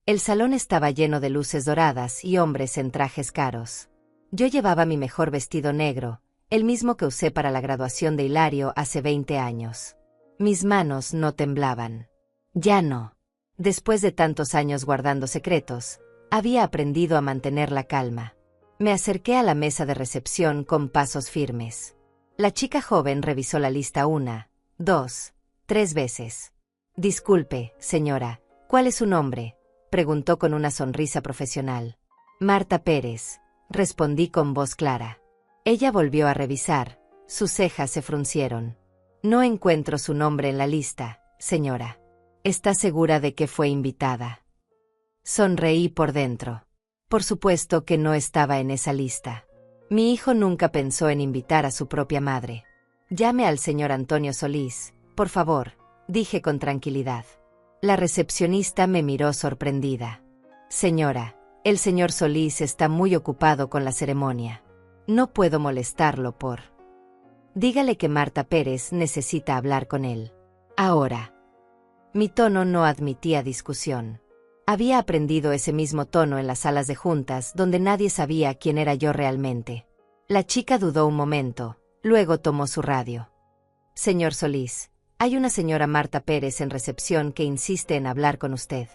El salón estaba lleno de luces doradas y hombres en trajes caros. Yo llevaba mi mejor vestido negro, el mismo que usé para la graduación de Hilario hace 20 años. Mis manos no temblaban. Ya no. Después de tantos años guardando secretos, había aprendido a mantener la calma. Me acerqué a la mesa de recepción con pasos firmes. La chica joven revisó la lista 1, 2, 3 veces. «Disculpe, señora, ¿cuál es su nombre?», preguntó con una sonrisa profesional. «Marta Pérez», respondí con voz clara. Ella volvió a revisar, sus cejas se fruncieron. «No encuentro su nombre en la lista, señora. ¿Está segura de que fue invitada?». Sonreí por dentro. Por supuesto que no estaba en esa lista. Mi hijo nunca pensó en invitar a su propia madre. «Llame al señor Antonio Solís, por favor», dije con tranquilidad. La recepcionista me miró sorprendida. «Señora, el señor Solís está muy ocupado con la ceremonia. No puedo molestarlo por...». «Dígale que Marta Pérez necesita hablar con él. Ahora». Mi tono no admitía discusión. Había aprendido ese mismo tono en las salas de juntas donde nadie sabía quién era yo realmente. La chica dudó un momento, luego tomó su radio. «Señor Solís, hay una señora Marta Pérez en recepción que insiste en hablar con usted».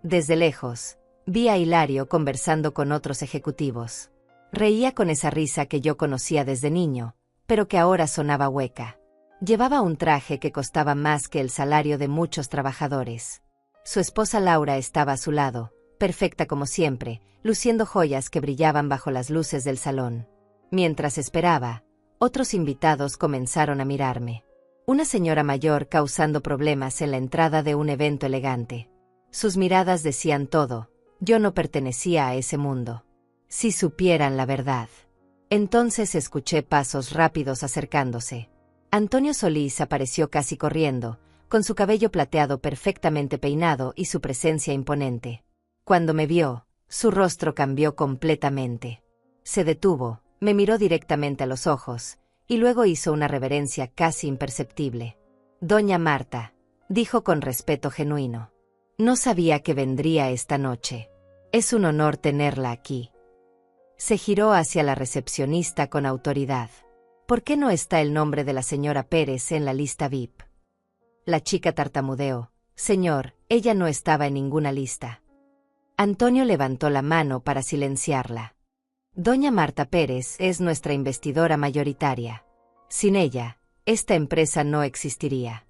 Desde lejos, vi a Hilario conversando con otros ejecutivos. Reía con esa risa que yo conocía desde niño, pero que ahora sonaba hueca. Llevaba un traje que costaba más que el salario de muchos trabajadores. Su esposa Laura estaba a su lado, perfecta como siempre, luciendo joyas que brillaban bajo las luces del salón. Mientras esperaba, otros invitados comenzaron a mirarme. Una señora mayor causando problemas en la entrada de un evento elegante. Sus miradas decían todo, yo no pertenecía a ese mundo. Si supieran la verdad. Entonces escuché pasos rápidos acercándose. Antonio Solís apareció casi corriendo, con su cabello plateado perfectamente peinado y su presencia imponente. Cuando me vio, su rostro cambió completamente. Se detuvo, me miró directamente a los ojos, y luego hizo una reverencia casi imperceptible. «Doña Marta», dijo con respeto genuino. «No sabía que vendría esta noche. Es un honor tenerla aquí». Se giró hacia la recepcionista con autoridad. «¿Por qué no está el nombre de la señora Pérez en la lista VIP?». La chica tartamudeó. «Señor, ella no estaba en ninguna lista». Antonio levantó la mano para silenciarla. «Doña Marta Pérez es nuestra investidora mayoritaria. Sin ella, esta empresa no existiría».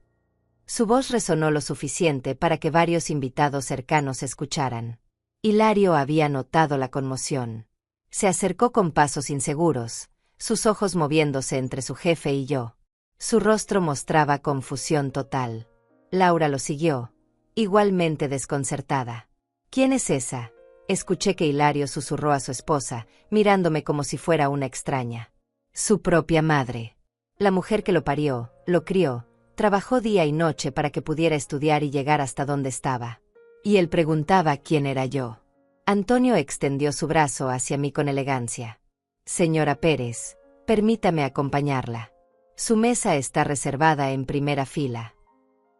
Su voz resonó lo suficiente para que varios invitados cercanos escucharan. Hilario había notado la conmoción. Se acercó con pasos inseguros, sus ojos moviéndose entre su jefe y yo. Su rostro mostraba confusión total. Laura lo siguió, igualmente desconcertada. «¿Quién es esa?», escuché que Hilario susurró a su esposa, mirándome como si fuera una extraña. «Su propia madre. La mujer que lo parió, lo crió, trabajó día y noche para que pudiera estudiar y llegar hasta donde estaba». Y él preguntaba quién era yo. Antonio extendió su brazo hacia mí con elegancia. «Señora Pérez, permítame acompañarla. Su mesa está reservada en primera fila».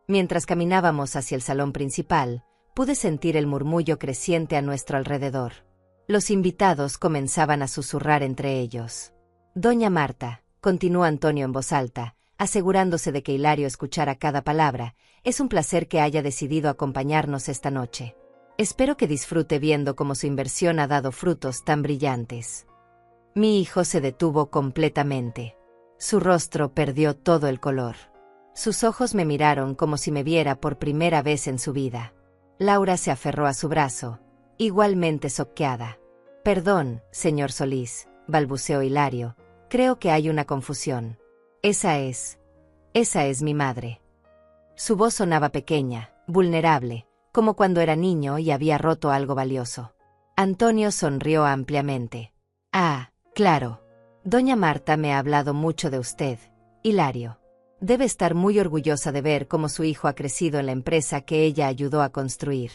Mientras caminábamos hacia el salón principal, pude sentir el murmullo creciente a nuestro alrededor. Los invitados comenzaban a susurrar entre ellos. «Doña Marta», continuó Antonio en voz alta, asegurándose de que Hilario escuchara cada palabra, «es un placer que haya decidido acompañarnos esta noche. Espero que disfrute viendo cómo su inversión ha dado frutos tan brillantes». Mi hijo se detuvo completamente. Su rostro perdió todo el color. Sus ojos me miraron como si me viera por primera vez en su vida. Laura se aferró a su brazo, igualmente choqueada. «Perdón, señor Solís», balbuceó Hilario, «creo que hay una confusión. Esa es mi madre». Su voz sonaba pequeña, vulnerable, como cuando era niño y había roto algo valioso. Antonio sonrió ampliamente. «Ah, claro. Doña Marta me ha hablado mucho de usted, Hilario. Debe estar muy orgullosa de ver cómo su hijo ha crecido en la empresa que ella ayudó a construir».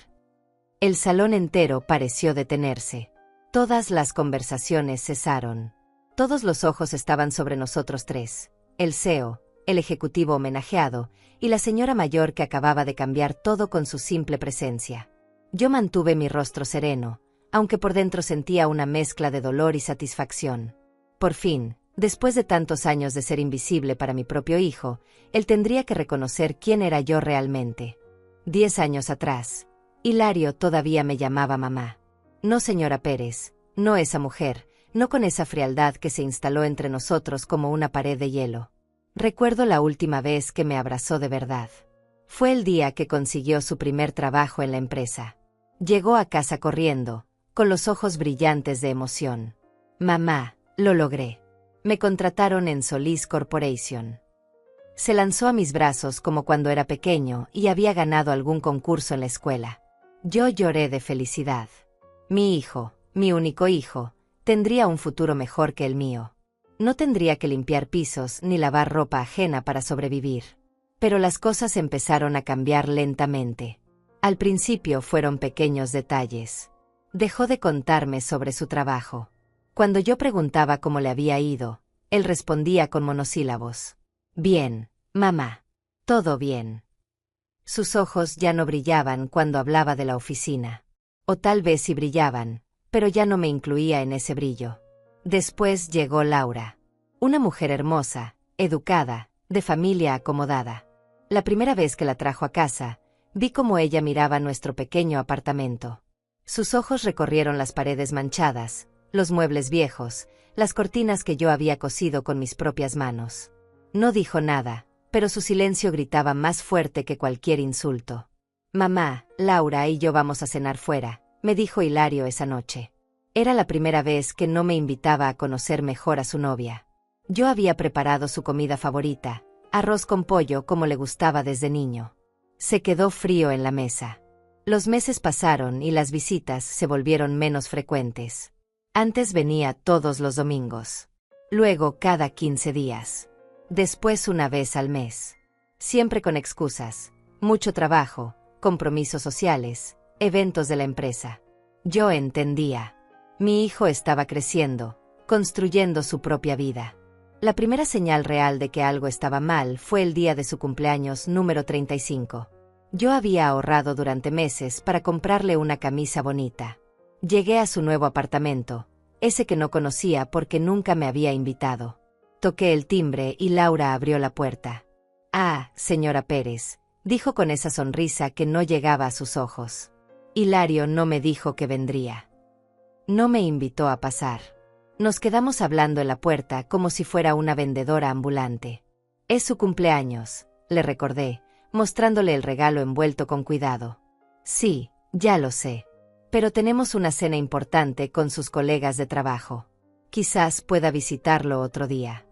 El salón entero pareció detenerse. Todas las conversaciones cesaron. Todos los ojos estaban sobre nosotros tres, el CEO, el ejecutivo homenajeado, y la señora mayor que acababa de cambiar todo con su simple presencia. Yo mantuve mi rostro sereno, aunque por dentro sentía una mezcla de dolor y satisfacción. Por fin, después de tantos años de ser invisible para mi propio hijo, él tendría que reconocer quién era yo realmente. 10 años atrás, Hilario todavía me llamaba mamá. No, señora Pérez, no esa mujer, no con esa frialdad que se instaló entre nosotros como una pared de hielo. Recuerdo la última vez que me abrazó de verdad. Fue el día que consiguió su primer trabajo en la empresa. Llegó a casa corriendo, con los ojos brillantes de emoción. Mamá, lo logré. Me contrataron en Solís Corporation. Se lanzó a mis brazos como cuando era pequeño y había ganado algún concurso en la escuela. Yo lloré de felicidad. Mi hijo, mi único hijo, tendría un futuro mejor que el mío. No tendría que limpiar pisos ni lavar ropa ajena para sobrevivir. Pero las cosas empezaron a cambiar lentamente. Al principio fueron pequeños detalles. Dejó de contarme sobre su trabajo. Cuando yo preguntaba cómo le había ido, él respondía con monosílabos. Bien, mamá. Todo bien. Sus ojos ya no brillaban cuando hablaba de la oficina. O tal vez sí brillaban, pero ya no me incluía en ese brillo. Después llegó Laura. Una mujer hermosa, educada, de familia acomodada. La primera vez que la trajo a casa, vi cómo ella miraba nuestro pequeño apartamento. Sus ojos recorrieron las paredes manchadas, los muebles viejos, las cortinas que yo había cosido con mis propias manos. No dijo nada, pero su silencio gritaba más fuerte que cualquier insulto. Mamá, Laura y yo vamos a cenar fuera, me dijo Hilario esa noche. Era la primera vez que no me invitaba a conocer mejor a su novia. Yo había preparado su comida favorita, arroz con pollo como le gustaba desde niño. Se quedó frío en la mesa. Los meses pasaron y las visitas se volvieron menos frecuentes. Antes venía todos los domingos. Luego cada 15 días. Después una vez al mes. Siempre con excusas, mucho trabajo, compromisos sociales, eventos de la empresa. Yo entendía. Mi hijo estaba creciendo, construyendo su propia vida. La primera señal real de que algo estaba mal fue el día de su cumpleaños número 35. Yo había ahorrado durante meses para comprarle una camisa bonita. Llegué a su nuevo apartamento, ese que no conocía porque nunca me había invitado. Toqué el timbre y Laura abrió la puerta. «Ah, señora Pérez», dijo con esa sonrisa que no llegaba a sus ojos. Hilario no me dijo que vendría. No me invitó a pasar. Nos quedamos hablando en la puerta como si fuera una vendedora ambulante. «Es su cumpleaños», le recordé, mostrándole el regalo envuelto con cuidado. «Sí, ya lo sé. Pero tenemos una cena importante con sus colegas de trabajo. Quizás pueda visitarlo otro día».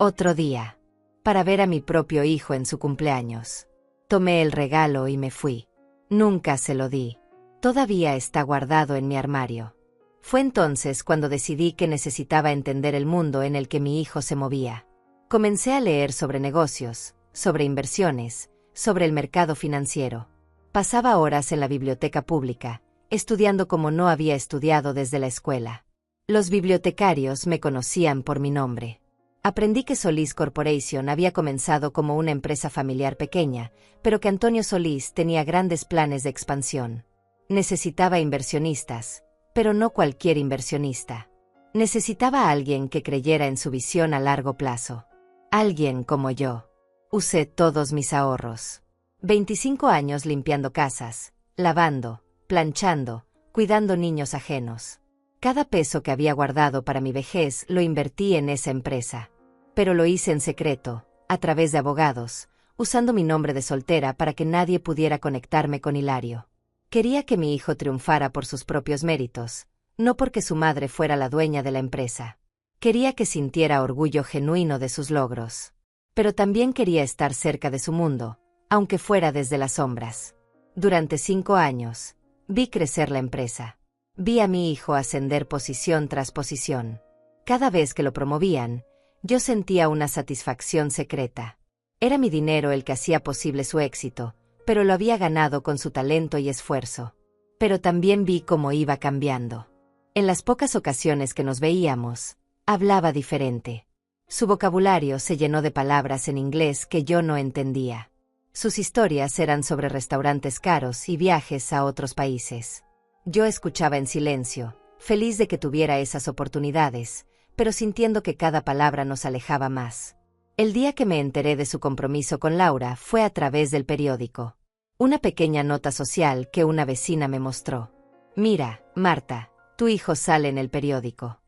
Otro día. Para ver a mi propio hijo en su cumpleaños. Tomé el regalo y me fui. Nunca se lo di. Todavía está guardado en mi armario. Fue entonces cuando decidí que necesitaba entender el mundo en el que mi hijo se movía. Comencé a leer sobre negocios, sobre inversiones, sobre el mercado financiero. Pasaba horas en la biblioteca pública, estudiando como no había estudiado desde la escuela. Los bibliotecarios me conocían por mi nombre. Aprendí que Solís Corporation había comenzado como una empresa familiar pequeña, pero que Antonio Solís tenía grandes planes de expansión. Necesitaba inversionistas, pero no cualquier inversionista. Necesitaba a alguien que creyera en su visión a largo plazo. Alguien como yo. Usé todos mis ahorros. 25 años limpiando casas, lavando, planchando, cuidando niños ajenos. Cada peso que había guardado para mi vejez lo invertí en esa empresa. Pero lo hice en secreto, a través de abogados, usando mi nombre de soltera para que nadie pudiera conectarme con Hilario. Quería que mi hijo triunfara por sus propios méritos, no porque su madre fuera la dueña de la empresa. Quería que sintiera orgullo genuino de sus logros. Pero también quería estar cerca de su mundo, aunque fuera desde las sombras. Durante 5 años, vi crecer la empresa. Vi a mi hijo ascender posición tras posición. Cada vez que lo promovían, yo sentía una satisfacción secreta. Era mi dinero el que hacía posible su éxito, pero lo había ganado con su talento y esfuerzo. Pero también vi cómo iba cambiando. En las pocas ocasiones que nos veíamos, hablaba diferente. Su vocabulario se llenó de palabras en inglés que yo no entendía. Sus historias eran sobre restaurantes caros y viajes a otros países. Yo escuchaba en silencio, feliz de que tuviera esas oportunidades, pero sintiendo que cada palabra nos alejaba más. El día que me enteré de su compromiso con Laura fue a través del periódico. Una pequeña nota social que una vecina me mostró. «Mira, Marta, tu hijo sale en el periódico».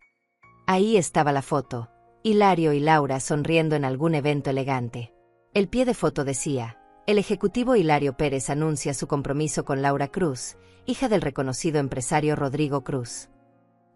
Ahí estaba la foto, Hilario y Laura sonriendo en algún evento elegante. El pie de foto decía: «El ejecutivo Hilario Pérez anuncia su compromiso con Laura Cruz, hija del reconocido empresario Rodrigo Cruz».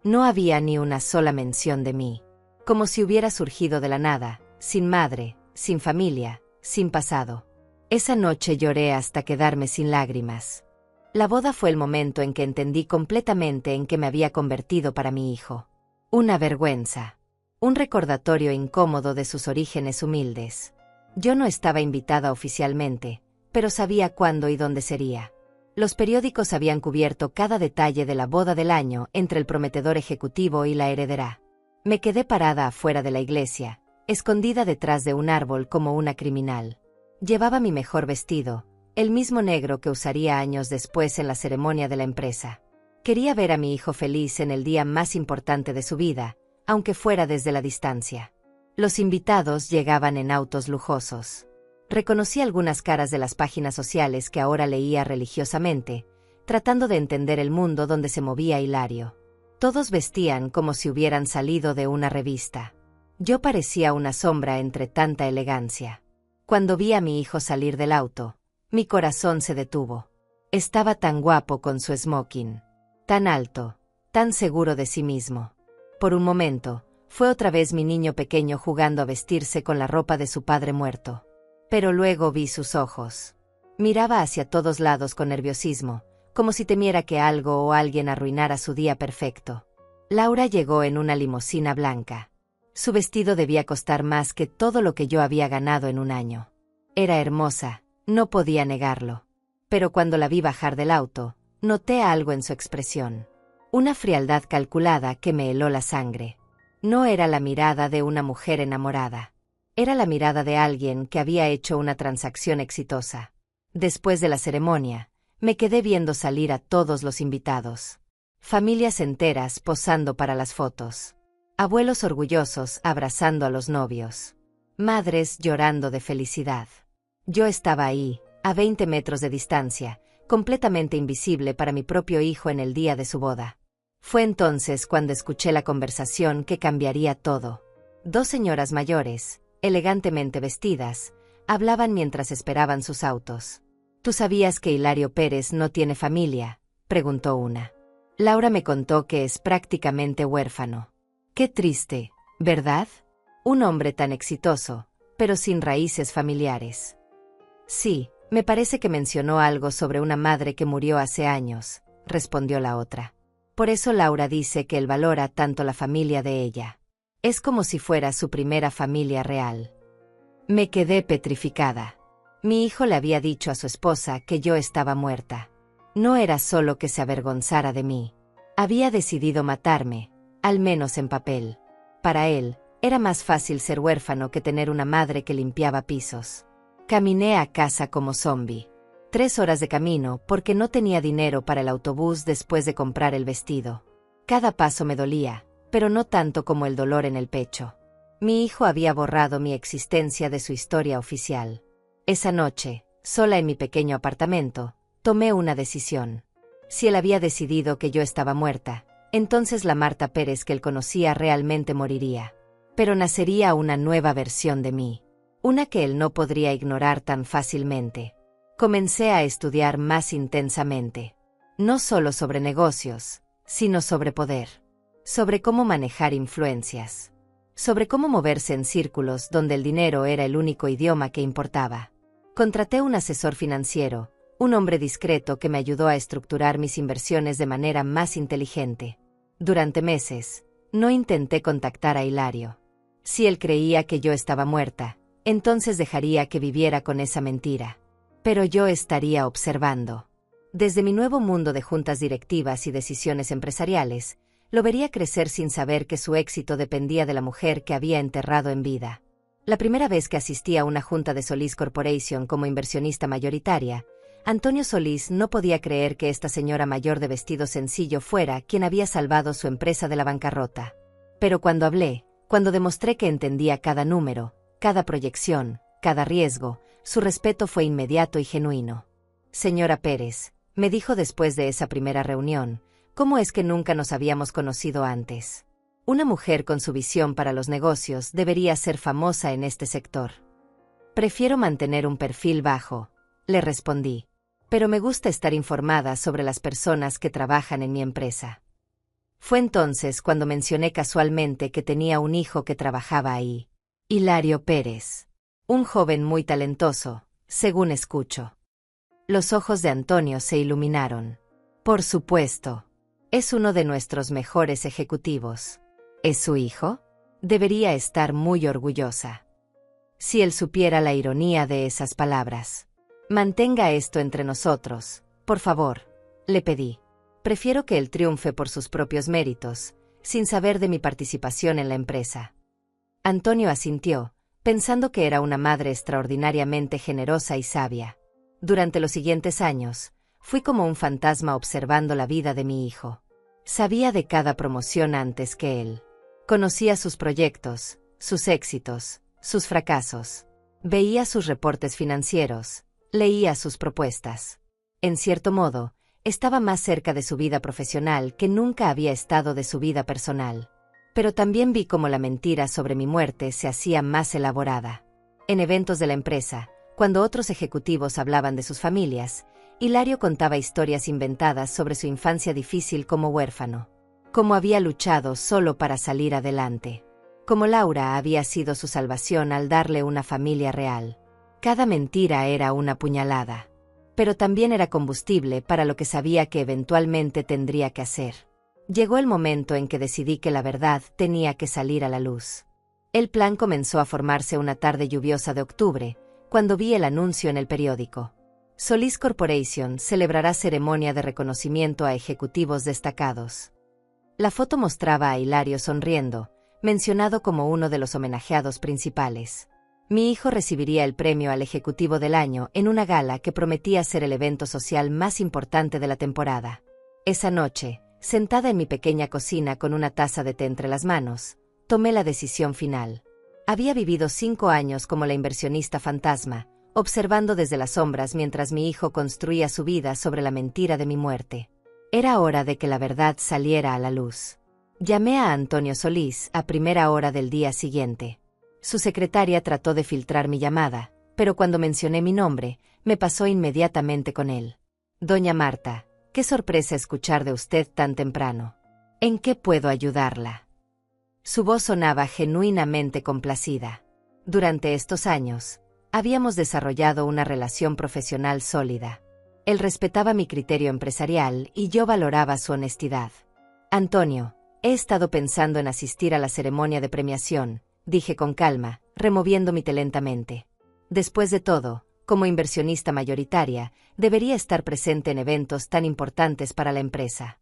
No había ni una sola mención de mí. Como si hubiera surgido de la nada, sin madre, sin familia, sin pasado. Esa noche lloré hasta quedarme sin lágrimas. La boda fue el momento en que entendí completamente en qué me había convertido para mi hijo. Una vergüenza. Un recordatorio incómodo de sus orígenes humildes. Yo no estaba invitada oficialmente, pero sabía cuándo y dónde sería. Los periódicos habían cubierto cada detalle de la boda del año entre el prometedor ejecutivo y la heredera. Me quedé parada afuera de la iglesia, escondida detrás de un árbol como una criminal. Llevaba mi mejor vestido, el mismo negro que usaría años después en la ceremonia de la empresa. Quería ver a mi hijo feliz en el día más importante de su vida, aunque fuera desde la distancia. Los invitados llegaban en autos lujosos. Reconocí algunas caras de las páginas sociales que ahora leía religiosamente, tratando de entender el mundo donde se movía Hilario. Todos vestían como si hubieran salido de una revista. Yo parecía una sombra entre tanta elegancia. Cuando vi a mi hijo salir del auto, mi corazón se detuvo. Estaba tan guapo con su smoking, tan alto, tan seguro de sí mismo. Por un momento, fue otra vez mi niño pequeño jugando a vestirse con la ropa de su padre muerto. Pero luego vi sus ojos. Miraba hacia todos lados con nerviosismo, como si temiera que algo o alguien arruinara su día perfecto. Laura llegó en una limusina blanca. Su vestido debía costar más que todo lo que yo había ganado en un año. Era hermosa, no podía negarlo. Pero cuando la vi bajar del auto, noté algo en su expresión. Una frialdad calculada que me heló la sangre. No era la mirada de una mujer enamorada. Era la mirada de alguien que había hecho una transacción exitosa. Después de la ceremonia, me quedé viendo salir a todos los invitados. Familias enteras posando para las fotos. Abuelos orgullosos abrazando a los novios. Madres llorando de felicidad. Yo estaba ahí, a 20 metros de distancia, completamente invisible para mi propio hijo en el día de su boda. Fue entonces cuando escuché la conversación que cambiaría todo. Dos señoras mayores, elegantemente vestidas, hablaban mientras esperaban sus autos. «¿Tú sabías que Hilario Pérez no tiene familia?», preguntó una. Laura me contó que es prácticamente huérfano. Qué triste, ¿verdad? Un hombre tan exitoso, pero sin raíces familiares. Sí, me parece que mencionó algo sobre una madre que murió hace años, respondió la otra. Por eso Laura dice que él valora tanto la familia de ella. Es como si fuera su primera familia real. Me quedé petrificada. Mi hijo le había dicho a su esposa que yo estaba muerta. No era solo que se avergonzara de mí. Había decidido matarme, al menos en papel. Para él, era más fácil ser huérfano que tener una madre que limpiaba pisos. Caminé a casa como zombi. 3 horas de camino porque no tenía dinero para el autobús después de comprar el vestido. Cada paso me dolía, pero no tanto como el dolor en el pecho. Mi hijo había borrado mi existencia de su historia oficial. Esa noche, sola en mi pequeño apartamento, tomé una decisión. Si él había decidido que yo estaba muerta, entonces la Marta Pérez que él conocía realmente moriría. Pero nacería una nueva versión de mí. Una que él no podría ignorar tan fácilmente. Comencé a estudiar más intensamente. No solo sobre negocios, sino sobre poder. Sobre cómo manejar influencias. Sobre cómo moverse en círculos donde el dinero era el único idioma que importaba. Contraté un asesor financiero, un hombre discreto que me ayudó a estructurar mis inversiones de manera más inteligente. Durante meses, no intenté contactar a Hilario. Si él creía que yo estaba muerta, entonces dejaría que viviera con esa mentira. Pero yo estaría observando. Desde mi nuevo mundo de juntas directivas y decisiones empresariales, lo vería crecer sin saber que su éxito dependía de la mujer que había enterrado en vida. La primera vez que asistí a una junta de Solís Corporation como inversionista mayoritaria, Antonio Solís no podía creer que esta señora mayor de vestido sencillo fuera quien había salvado su empresa de la bancarrota. Pero cuando hablé, cuando demostré que entendía cada número, cada proyección, cada riesgo, su respeto fue inmediato y genuino. Señora Pérez, me dijo después de esa primera reunión, ¿cómo es que nunca nos habíamos conocido antes? Una mujer con su visión para los negocios debería ser famosa en este sector. Prefiero mantener un perfil bajo, le respondí. Pero me gusta estar informada sobre las personas que trabajan en mi empresa. Fue entonces cuando mencioné casualmente que tenía un hijo que trabajaba ahí. Hilario Pérez. Un joven muy talentoso, según escucho. Los ojos de Antonio se iluminaron. Por supuesto. Es uno de nuestros mejores ejecutivos. ¿Es su hijo? Debería estar muy orgullosa. Si él supiera la ironía de esas palabras. Mantenga esto entre nosotros, por favor, le pedí. Prefiero que él triunfe por sus propios méritos, sin saber de mi participación en la empresa. Antonio asintió, pensando que era una madre extraordinariamente generosa y sabia. Durante los siguientes años, fui como un fantasma observando la vida de mi hijo. Sabía de cada promoción antes que él. Conocía sus proyectos, sus éxitos, sus fracasos. Veía sus reportes financieros, leía sus propuestas. En cierto modo, estaba más cerca de su vida profesional que nunca había estado de su vida personal. Pero también vi cómo la mentira sobre mi muerte se hacía más elaborada. En eventos de la empresa, cuando otros ejecutivos hablaban de sus familias, Hilario contaba historias inventadas sobre su infancia difícil como huérfano. Cómo había luchado solo para salir adelante. Cómo Laura había sido su salvación al darle una familia real. Cada mentira era una puñalada. Pero también era combustible para lo que sabía que eventualmente tendría que hacer. Llegó el momento en que decidí que la verdad tenía que salir a la luz. El plan comenzó a formarse una tarde lluviosa de octubre, cuando vi el anuncio en el periódico. Solís Corporation celebrará ceremonia de reconocimiento a ejecutivos destacados. La foto mostraba a Hilario sonriendo, mencionado como uno de los homenajeados principales. Mi hijo recibiría el premio al Ejecutivo del Año en una gala que prometía ser el evento social más importante de la temporada. Esa noche, sentada en mi pequeña cocina con una taza de té entre las manos, tomé la decisión final. Había vivido 5 años como la inversionista fantasma, observando desde las sombras mientras mi hijo construía su vida sobre la mentira de mi muerte. Era hora de que la verdad saliera a la luz. Llamé a Antonio Solís a primera hora del día siguiente. Su secretaria trató de filtrar mi llamada, pero cuando mencioné mi nombre, me pasó inmediatamente con él. Doña Marta, qué sorpresa escuchar de usted tan temprano. ¿En qué puedo ayudarla? Su voz sonaba genuinamente complacida. Durante estos años, habíamos desarrollado una relación profesional sólida. Él respetaba mi criterio empresarial y yo valoraba su honestidad. Antonio, he estado pensando en asistir a la ceremonia de premiación, dije con calma, removiendo mi té lentamente. Después de todo, como inversionista mayoritaria, debería estar presente en eventos tan importantes para la empresa.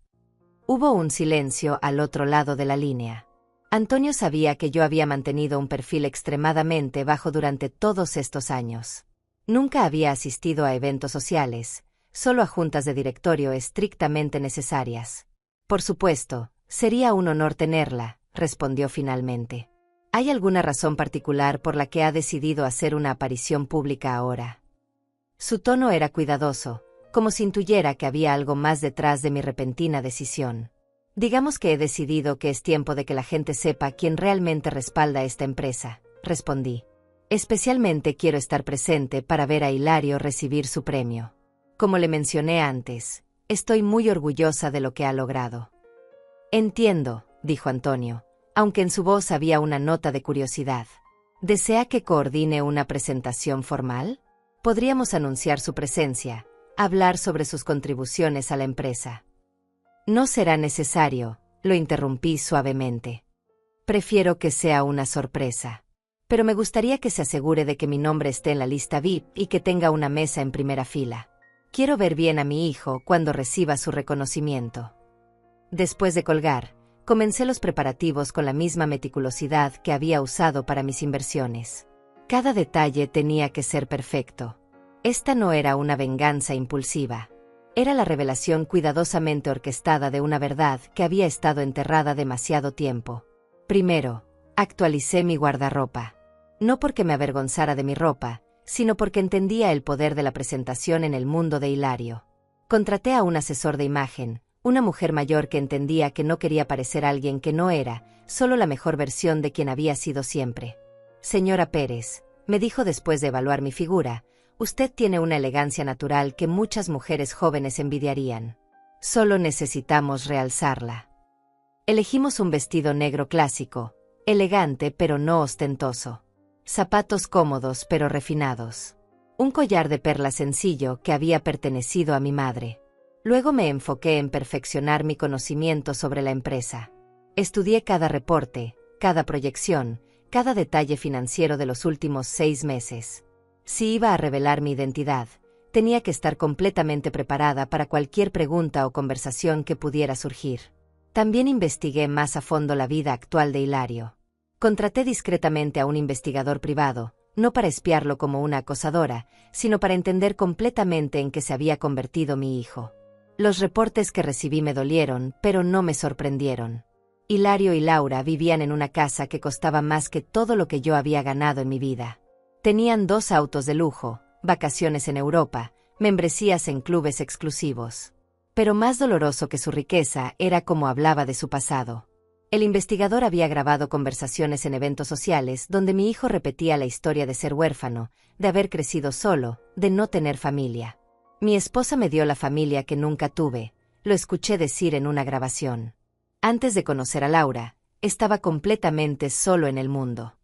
Hubo un silencio al otro lado de la línea. Antonio sabía que yo había mantenido un perfil extremadamente bajo durante todos estos años. Nunca había asistido a eventos sociales, solo a juntas de directorio estrictamente necesarias. Por supuesto, sería un honor tenerla, respondió finalmente. ¿Hay alguna razón particular por la que ha decidido hacer una aparición pública ahora? Su tono era cuidadoso, como si intuyera que había algo más detrás de mi repentina decisión. Digamos que he decidido que es tiempo de que la gente sepa quién realmente respalda esta empresa, respondí. Especialmente quiero estar presente para ver a Hilario recibir su premio. Como le mencioné antes, estoy muy orgullosa de lo que ha logrado. Entiendo, dijo Antonio, aunque en su voz había una nota de curiosidad. ¿Desea que coordine una presentación formal? Podríamos anunciar su presencia, hablar sobre sus contribuciones a la empresa. No será necesario, lo interrumpí suavemente. Prefiero que sea una sorpresa. Pero me gustaría que se asegure de que mi nombre esté en la lista VIP y que tenga una mesa en primera fila. Quiero ver bien a mi hijo cuando reciba su reconocimiento. Después de colgar, comencé los preparativos con la misma meticulosidad que había usado para mis inversiones. Cada detalle tenía que ser perfecto. Esta no era una venganza impulsiva. Era la revelación cuidadosamente orquestada de una verdad que había estado enterrada demasiado tiempo. Primero, actualicé mi guardarropa. No porque me avergonzara de mi ropa, sino porque entendía el poder de la presentación en el mundo de Hilario. Contraté a un asesor de imagen, una mujer mayor que entendía que no quería parecer alguien que no era, solo la mejor versión de quien había sido siempre. Señora Pérez, me dijo después de evaluar mi figura, usted tiene una elegancia natural que muchas mujeres jóvenes envidiarían. Solo necesitamos realzarla. Elegimos un vestido negro clásico, elegante pero no ostentoso. Zapatos cómodos pero refinados. Un collar de perlas sencillo que había pertenecido a mi madre. Luego me enfoqué en perfeccionar mi conocimiento sobre la empresa. Estudié cada reporte, cada proyección, cada detalle financiero de los últimos 6 meses. Si iba a revelar mi identidad, tenía que estar completamente preparada para cualquier pregunta o conversación que pudiera surgir. También investigué más a fondo la vida actual de Hilario. Contraté discretamente a un investigador privado, no para espiarlo como una acosadora, sino para entender completamente en qué se había convertido mi hijo. Los reportes que recibí me dolieron, pero no me sorprendieron. Hilario y Laura vivían en una casa que costaba más que todo lo que yo había ganado en mi vida. Tenían 2 autos de lujo, vacaciones en Europa, membresías en clubes exclusivos. Pero más doloroso que su riqueza era cómo hablaba de su pasado. El investigador había grabado conversaciones en eventos sociales donde mi hijo repetía la historia de ser huérfano, de haber crecido solo, de no tener familia. Mi esposa me dio la familia que nunca tuve, lo escuché decir en una grabación. Antes de conocer a Laura, estaba completamente solo en el mundo.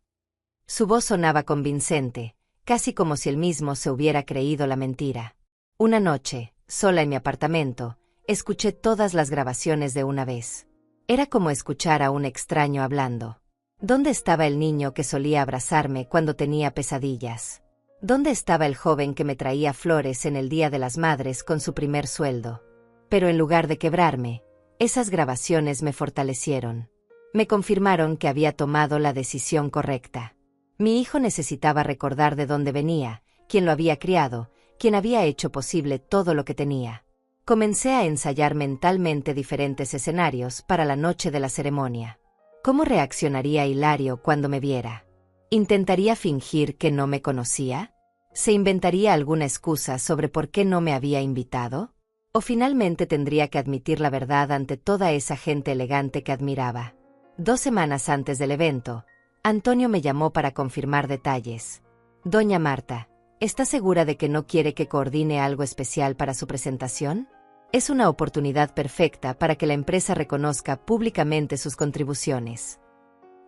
Su voz sonaba convincente, casi como si él mismo se hubiera creído la mentira. Una noche, sola en mi apartamento, escuché todas las grabaciones de una vez. Era como escuchar a un extraño hablando. ¿Dónde estaba el niño que solía abrazarme cuando tenía pesadillas? ¿Dónde estaba el joven que me traía flores en el Día de las Madres con su primer sueldo? Pero en lugar de quebrarme, esas grabaciones me fortalecieron. Me confirmaron que había tomado la decisión correcta. Mi hijo necesitaba recordar de dónde venía, quién lo había criado, quién había hecho posible todo lo que tenía. Comencé a ensayar mentalmente diferentes escenarios para la noche de la ceremonia. ¿Cómo reaccionaría Hilario cuando me viera? ¿Intentaría fingir que no me conocía? ¿Se inventaría alguna excusa sobre por qué no me había invitado? ¿O finalmente tendría que admitir la verdad ante toda esa gente elegante que admiraba? 2 semanas antes del evento, Antonio me llamó para confirmar detalles. Doña Marta, ¿está segura de que no quiere que coordine algo especial para su presentación? Es una oportunidad perfecta para que la empresa reconozca públicamente sus contribuciones.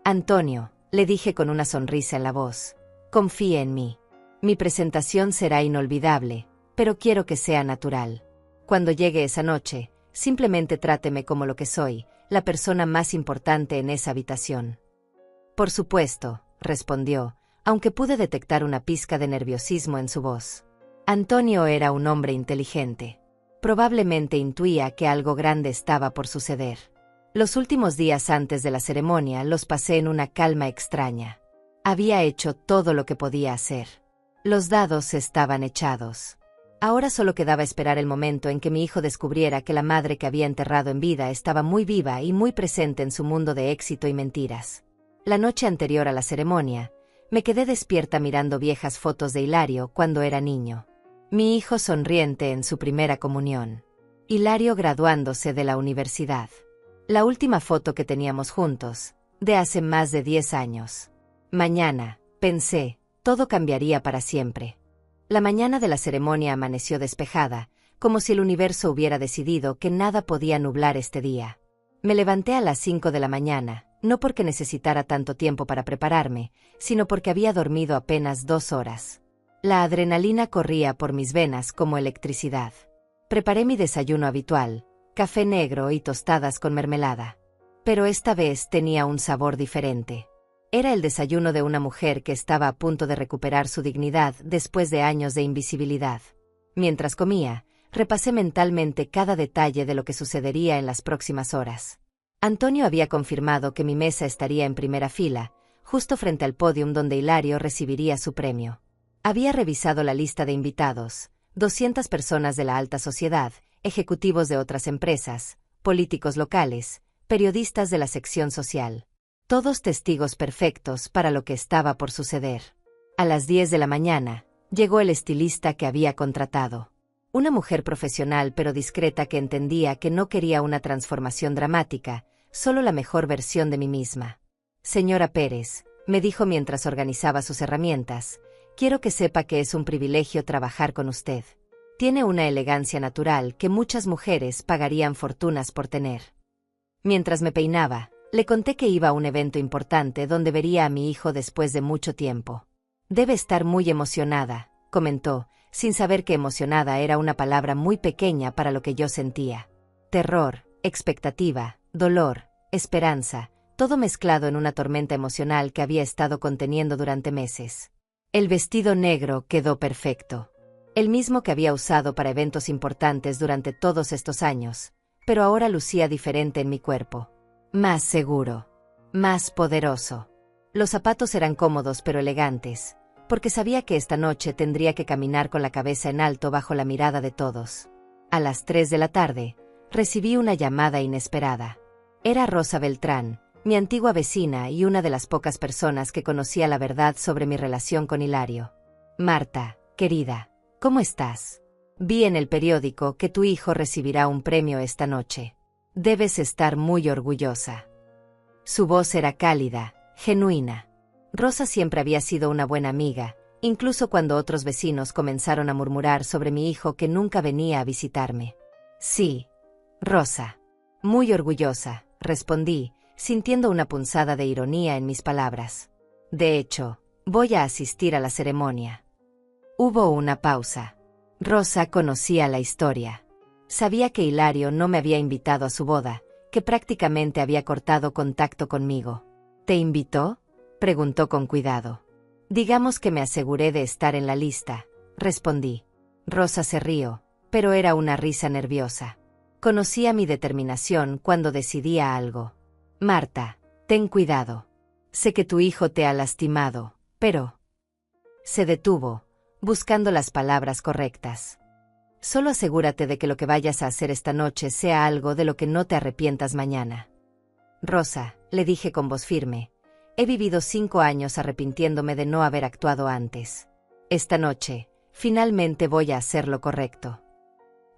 Antonio, le dije con una sonrisa en la voz, confíe en mí. Mi presentación será inolvidable, pero quiero que sea natural. Cuando llegue esa noche, simplemente tráteme como lo que soy, la persona más importante en esa habitación. Por supuesto, respondió, aunque pude detectar una pizca de nerviosismo en su voz. Antonio era un hombre inteligente. Probablemente intuía que algo grande estaba por suceder. Los últimos días antes de la ceremonia los pasé en una calma extraña. Había hecho todo lo que podía hacer. Los dados estaban echados. Ahora solo quedaba esperar el momento en que mi hijo descubriera que la madre que había enterrado en vida estaba muy viva y muy presente en su mundo de éxito y mentiras. La noche anterior a la ceremonia, me quedé despierta mirando viejas fotos de Hilario cuando era niño. Mi hijo sonriente en su primera comunión. Hilario graduándose de la universidad. La última foto que teníamos juntos, de hace más de 10 años. Mañana, pensé, todo cambiaría para siempre. La mañana de la ceremonia amaneció despejada, como si el universo hubiera decidido que nada podía nublar este día. Me levanté a las 5 de la mañana, no porque necesitara tanto tiempo para prepararme, sino porque había dormido apenas 2 horas. La adrenalina corría por mis venas como electricidad. Preparé mi desayuno habitual, café negro y tostadas con mermelada. Pero esta vez tenía un sabor diferente. Era el desayuno de una mujer que estaba a punto de recuperar su dignidad después de años de invisibilidad. Mientras comía, repasé mentalmente cada detalle de lo que sucedería en las próximas horas. Antonio había confirmado que mi mesa estaría en primera fila, justo frente al pódium donde Hilario recibiría su premio. Había revisado la lista de invitados, 200 personas de la alta sociedad, ejecutivos de otras empresas, políticos locales, periodistas de la sección social. Todos testigos perfectos para lo que estaba por suceder. A las 10 de la mañana, llegó el estilista que había contratado. Una mujer profesional pero discreta que entendía que no quería una transformación dramática, solo la mejor versión de mí misma. Señora Pérez, me dijo mientras organizaba sus herramientas, quiero que sepa que es un privilegio trabajar con usted. Tiene una elegancia natural que muchas mujeres pagarían fortunas por tener. Mientras me peinaba, le conté que iba a un evento importante donde vería a mi hijo después de mucho tiempo. Debe estar muy emocionada, comentó, sin saber que emocionada era una palabra muy pequeña para lo que yo sentía. Terror, expectativa, dolor, esperanza, todo mezclado en una tormenta emocional que había estado conteniendo durante meses. El vestido negro quedó perfecto. El mismo que había usado para eventos importantes durante todos estos años, pero ahora lucía diferente en mi cuerpo. Más seguro. Más poderoso. Los zapatos eran cómodos pero elegantes, porque sabía que esta noche tendría que caminar con la cabeza en alto bajo la mirada de todos. A las 3 de la tarde, recibí una llamada inesperada. Era Rosa Beltrán, mi antigua vecina y una de las pocas personas que conocía la verdad sobre mi relación con Hilario. Marta, querida, ¿cómo estás? Vi en el periódico que tu hijo recibirá un premio esta noche. Debes estar muy orgullosa. Su voz era cálida, genuina. Rosa siempre había sido una buena amiga, incluso cuando otros vecinos comenzaron a murmurar sobre mi hijo que nunca venía a visitarme. Sí, Rosa. Muy orgullosa, respondí, sintiendo una punzada de ironía en mis palabras. De hecho, voy a asistir a la ceremonia. Hubo una pausa. Rosa conocía la historia. Sabía que Hilario no me había invitado a su boda, que prácticamente había cortado contacto conmigo. ¿Te invitó?, preguntó con cuidado. Digamos que me aseguré de estar en la lista, respondí. Rosa se rió, pero era una risa nerviosa. Conocía mi determinación cuando decidía algo. Marta, ten cuidado. Sé que tu hijo te ha lastimado, pero... Se detuvo, buscando las palabras correctas. Solo asegúrate de que lo que vayas a hacer esta noche sea algo de lo que no te arrepientas mañana. Rosa, le dije con voz firme, he vivido 5 años arrepintiéndome de no haber actuado antes. Esta noche, finalmente voy a hacer lo correcto.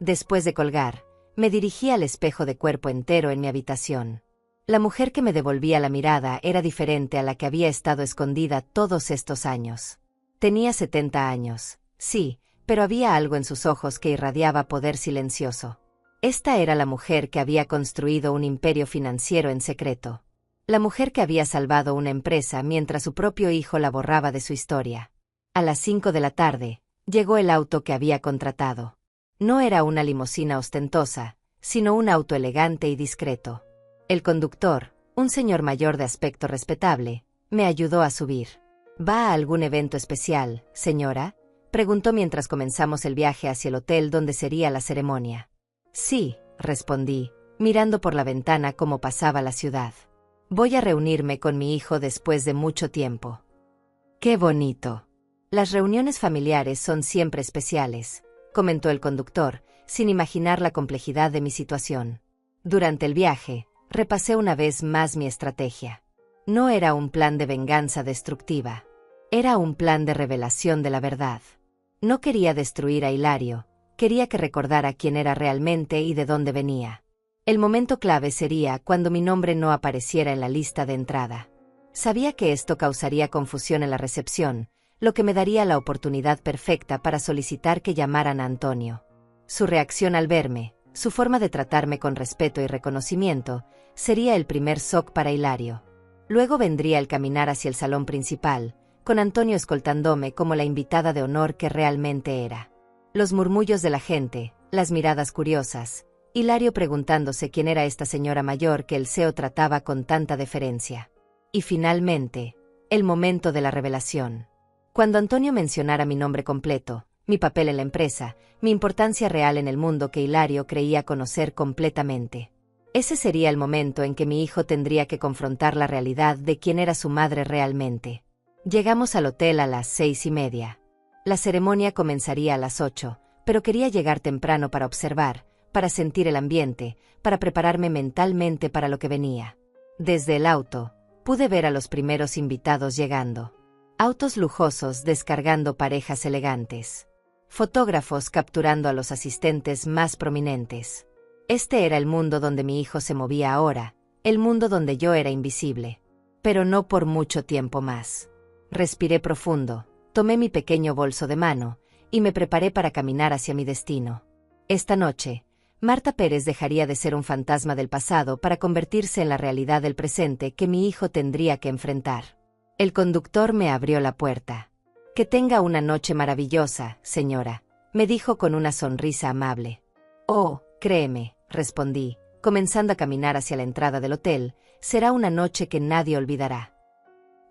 Después de colgar, me dirigí al espejo de cuerpo entero en mi habitación. La mujer que me devolvía la mirada era diferente a la que había estado escondida todos estos años. Tenía 70 años, sí, pero había algo en sus ojos que irradiaba poder silencioso. Esta era la mujer que había construido un imperio financiero en secreto. La mujer que había salvado una empresa mientras su propio hijo la borraba de su historia. A las 5 de la tarde, llegó el auto que había contratado. No era una limusina ostentosa, sino un auto elegante y discreto. El conductor, un señor mayor de aspecto respetable, me ayudó a subir. ¿Va a algún evento especial, señora?, preguntó mientras comenzamos el viaje hacia el hotel donde sería la ceremonia. Sí, respondí, mirando por la ventana cómo pasaba la ciudad. Voy a reunirme con mi hijo después de mucho tiempo. ¡Qué bonito! Las reuniones familiares son siempre especiales, comentó el conductor, sin imaginar la complejidad de mi situación. Durante el viaje, repasé una vez más mi estrategia. No era un plan de venganza destructiva. Era un plan de revelación de la verdad. No quería destruir a Hilario, quería que recordara quién era realmente y de dónde venía. El momento clave sería cuando mi nombre no apareciera en la lista de entrada. Sabía que esto causaría confusión en la recepción, lo que me daría la oportunidad perfecta para solicitar que llamaran a Antonio. Su reacción al verme, su forma de tratarme con respeto y reconocimiento, sería el primer shock para Hilario. Luego vendría el caminar hacia el salón principal, con Antonio escoltándome como la invitada de honor que realmente era. Los murmullos de la gente, las miradas curiosas, Hilario preguntándose quién era esta señora mayor que el CEO trataba con tanta deferencia. Y finalmente, el momento de la revelación. Cuando Antonio mencionara mi nombre completo, mi papel en la empresa, mi importancia real en el mundo que Hilario creía conocer completamente. Ese sería el momento en que mi hijo tendría que confrontar la realidad de quién era su madre realmente. Llegamos al hotel a las 6:30. La ceremonia comenzaría a las 8, pero quería llegar temprano para observar, para sentir el ambiente, para prepararme mentalmente para lo que venía. Desde el auto, pude ver a los primeros invitados llegando. Autos lujosos descargando parejas elegantes. Fotógrafos capturando a los asistentes más prominentes. Este era el mundo donde mi hijo se movía ahora, el mundo donde yo era invisible. Pero no por mucho tiempo más. Respiré profundo, tomé mi pequeño bolso de mano, y me preparé para caminar hacia mi destino. Esta noche, Marta Pérez dejaría de ser un fantasma del pasado para convertirse en la realidad del presente que mi hijo tendría que enfrentar. El conductor me abrió la puerta. «Que tenga una noche maravillosa, señora», me dijo con una sonrisa amable. «Oh, créeme», respondí, comenzando a caminar hacia la entrada del hotel, «será una noche que nadie olvidará».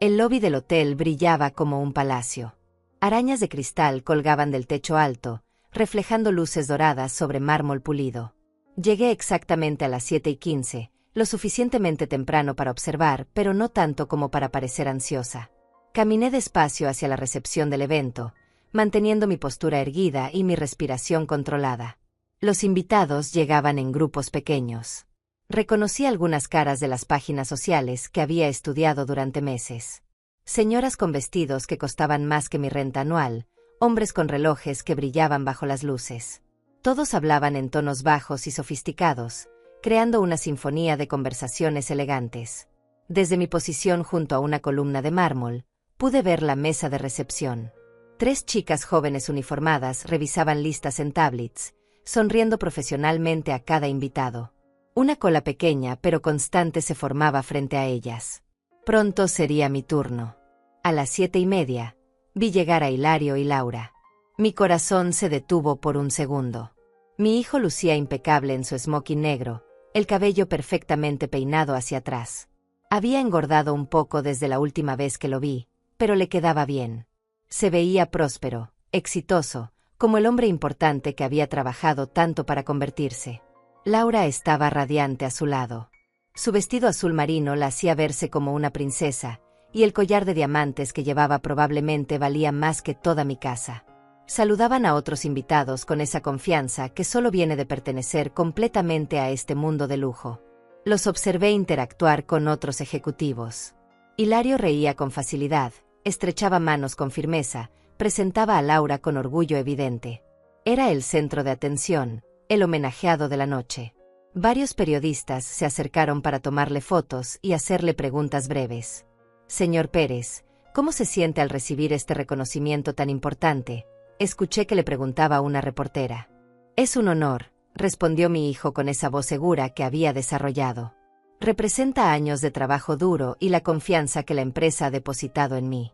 El lobby del hotel brillaba como un palacio. Arañas de cristal colgaban del techo alto, reflejando luces doradas sobre mármol pulido. Llegué exactamente a las 7:15, lo suficientemente temprano para observar, pero no tanto como para parecer ansiosa. Caminé despacio hacia la recepción del evento, manteniendo mi postura erguida y mi respiración controlada. Los invitados llegaban en grupos pequeños. Reconocí algunas caras de las páginas sociales que había estudiado durante meses. Señoras con vestidos que costaban más que mi renta anual, hombres con relojes que brillaban bajo las luces. Todos hablaban en tonos bajos y sofisticados, creando una sinfonía de conversaciones elegantes. Desde mi posición junto a una columna de mármol, pude ver la mesa de recepción. 3 chicas jóvenes uniformadas revisaban listas en tablets, sonriendo profesionalmente a cada invitado. Una cola pequeña pero constante se formaba frente a ellas. Pronto sería mi turno. A las 7:30, vi llegar a Hilario y Laura. Mi corazón se detuvo por un segundo. Mi hijo lucía impecable en su smoking negro, el cabello perfectamente peinado hacia atrás. Había engordado un poco desde la última vez que lo vi, pero le quedaba bien. Se veía próspero, exitoso, como el hombre importante que había trabajado tanto para convertirse. Laura estaba radiante a su lado. Su vestido azul marino la hacía verse como una princesa, y el collar de diamantes que llevaba probablemente valía más que toda mi casa. Saludaban a otros invitados con esa confianza que solo viene de pertenecer completamente a este mundo de lujo. Los observé interactuar con otros ejecutivos. Hilario reía con facilidad, estrechaba manos con firmeza, presentaba a Laura con orgullo evidente. Era el centro de atención, el homenajeado de la noche. Varios periodistas se acercaron para tomarle fotos y hacerle preguntas breves. «Señor Pérez, ¿cómo se siente al recibir este reconocimiento tan importante?», escuché que le preguntaba a una reportera. «Es un honor», respondió mi hijo con esa voz segura que había desarrollado. «Representa años de trabajo duro y la confianza que la empresa ha depositado en mí».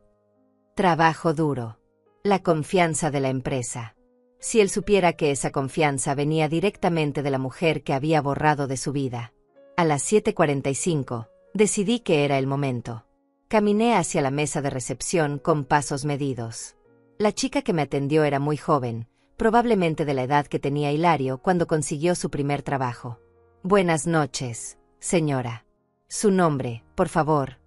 Trabajo duro. La confianza de la empresa. Si él supiera que esa confianza venía directamente de la mujer que había borrado de su vida. A las 7:45, decidí que era el momento. Caminé hacia la mesa de recepción con pasos medidos. La chica que me atendió era muy joven, probablemente de la edad que tenía Hilario cuando consiguió su primer trabajo. «Buenas noches, señora». «Su nombre, por favor»,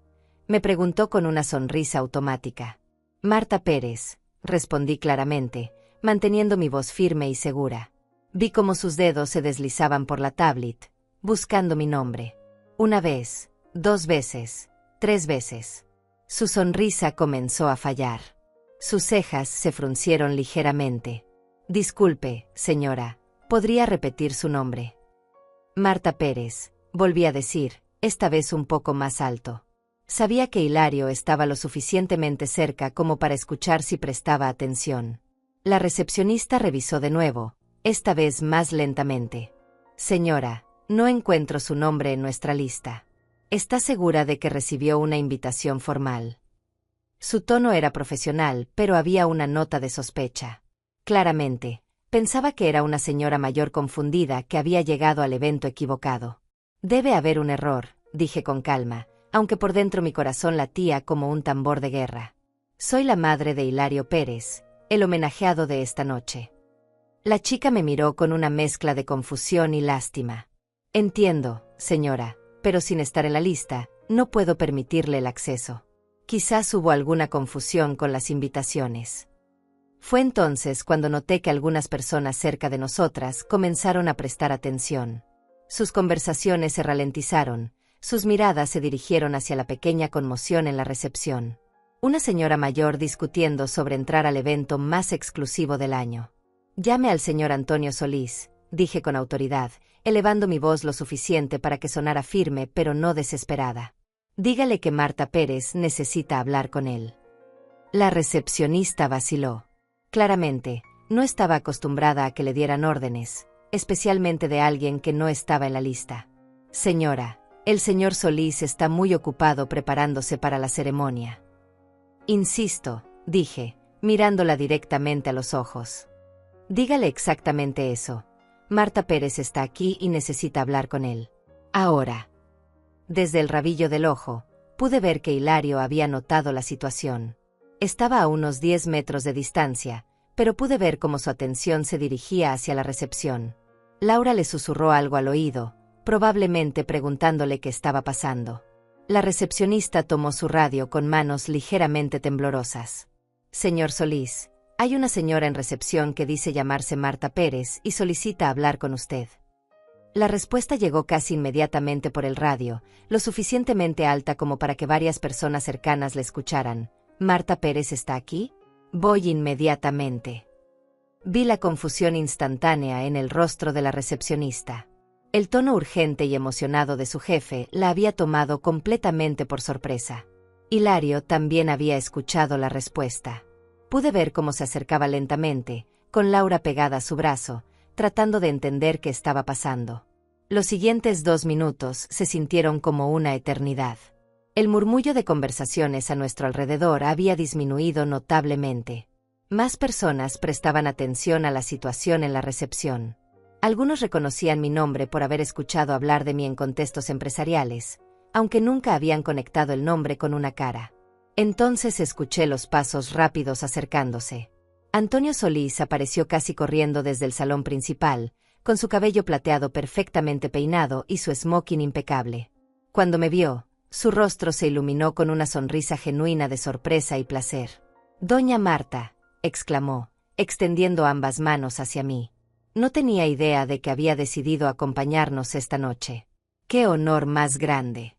me preguntó con una sonrisa automática. «Marta Pérez», respondí claramente, manteniendo mi voz firme y segura. Vi cómo sus dedos se deslizaban por la tablet, buscando mi nombre. 1 vez, 2 veces, 3 veces. Su sonrisa comenzó a fallar. Sus cejas se fruncieron ligeramente. «Disculpe, señora, ¿podría repetir su nombre?» «Marta Pérez», volví a decir, esta vez un poco más alto. Sabía que Hilario estaba lo suficientemente cerca como para escuchar si prestaba atención. La recepcionista revisó de nuevo, esta vez más lentamente. «Señora, no encuentro su nombre en nuestra lista. ¿Está segura de que recibió una invitación formal?» Su tono era profesional, pero había una nota de sospecha. Claramente, pensaba que era una señora mayor confundida que había llegado al evento equivocado. «Debe haber un error», dije con calma, aunque por dentro mi corazón latía como un tambor de guerra. «Soy la madre de Hilario Pérez, el homenajeado de esta noche». La chica me miró con una mezcla de confusión y lástima. «Entiendo, señora, pero sin estar en la lista, no puedo permitirle el acceso. Quizás hubo alguna confusión con las invitaciones. Fue entonces cuando noté que algunas personas cerca de nosotras comenzaron a prestar atención. Sus conversaciones se ralentizaron, sus miradas se dirigieron hacia la pequeña conmoción en la recepción. Una señora mayor discutiendo sobre entrar al evento más exclusivo del año. «Llame al señor Antonio Solís», dije con autoridad, elevando mi voz lo suficiente para que sonara firme pero no desesperada. «Dígale que Marta Pérez necesita hablar con él». La recepcionista vaciló. Claramente, no estaba acostumbrada a que le dieran órdenes, especialmente de alguien que no estaba en la lista. «Señora, el señor Solís está muy ocupado preparándose para la ceremonia». «Insisto», dije, mirándola directamente a los ojos. «Dígale exactamente eso. Marta Pérez está aquí y necesita hablar con él. Ahora». Desde el rabillo del ojo, pude ver que Hilario había notado la situación. Estaba a unos 10 metros de distancia, pero pude ver cómo su atención se dirigía hacia la recepción. Laura le susurró algo al oído, probablemente preguntándole qué estaba pasando. La recepcionista tomó su radio con manos ligeramente temblorosas. «Señor Solís, hay una señora en recepción que dice llamarse Marta Pérez y solicita hablar con usted». La respuesta llegó casi inmediatamente por el radio, lo suficientemente alta como para que varias personas cercanas le escucharan. «¿Marta Pérez está aquí? Voy inmediatamente». Vi la confusión instantánea en el rostro de la recepcionista. El tono urgente y emocionado de su jefe la había tomado completamente por sorpresa. Hilario también había escuchado la respuesta. Pude ver cómo se acercaba lentamente, con Laura pegada a su brazo, tratando de entender qué estaba pasando. Los siguientes 2 minutos se sintieron como una eternidad. El murmullo de conversaciones a nuestro alrededor había disminuido notablemente. Más personas prestaban atención a la situación en la recepción. Algunos reconocían mi nombre por haber escuchado hablar de mí en contextos empresariales, aunque nunca habían conectado el nombre con una cara. Entonces escuché los pasos rápidos acercándose. Antonio Solís apareció casi corriendo desde el salón principal, con su cabello plateado perfectamente peinado y su smoking impecable. Cuando me vio, su rostro se iluminó con una sonrisa genuina de sorpresa y placer. «Doña Marta», exclamó, extendiendo ambas manos hacia mí. No tenía idea de que había decidido acompañarnos esta noche. ¡Qué honor más grande!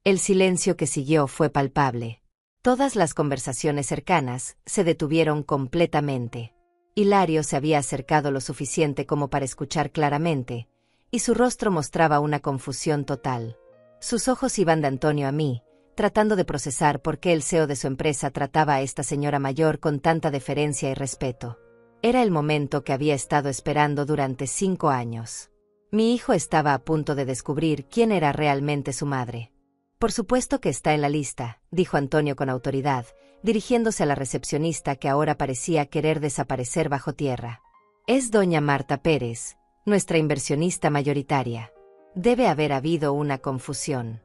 El silencio que siguió fue palpable. Todas las conversaciones cercanas se detuvieron completamente. Hilario se había acercado lo suficiente como para escuchar claramente, y su rostro mostraba una confusión total. Sus ojos iban de Antonio a mí, tratando de procesar por qué el CEO de su empresa trataba a esta señora mayor con tanta deferencia y respeto. Era el momento que había estado esperando durante 5 años. Mi hijo estaba a punto de descubrir quién era realmente su madre. «Por supuesto que está en la lista», dijo Antonio con autoridad, dirigiéndose a la recepcionista que ahora parecía querer desaparecer bajo tierra. «Es doña Marta Pérez, nuestra inversionista mayoritaria. Debe haber habido una confusión».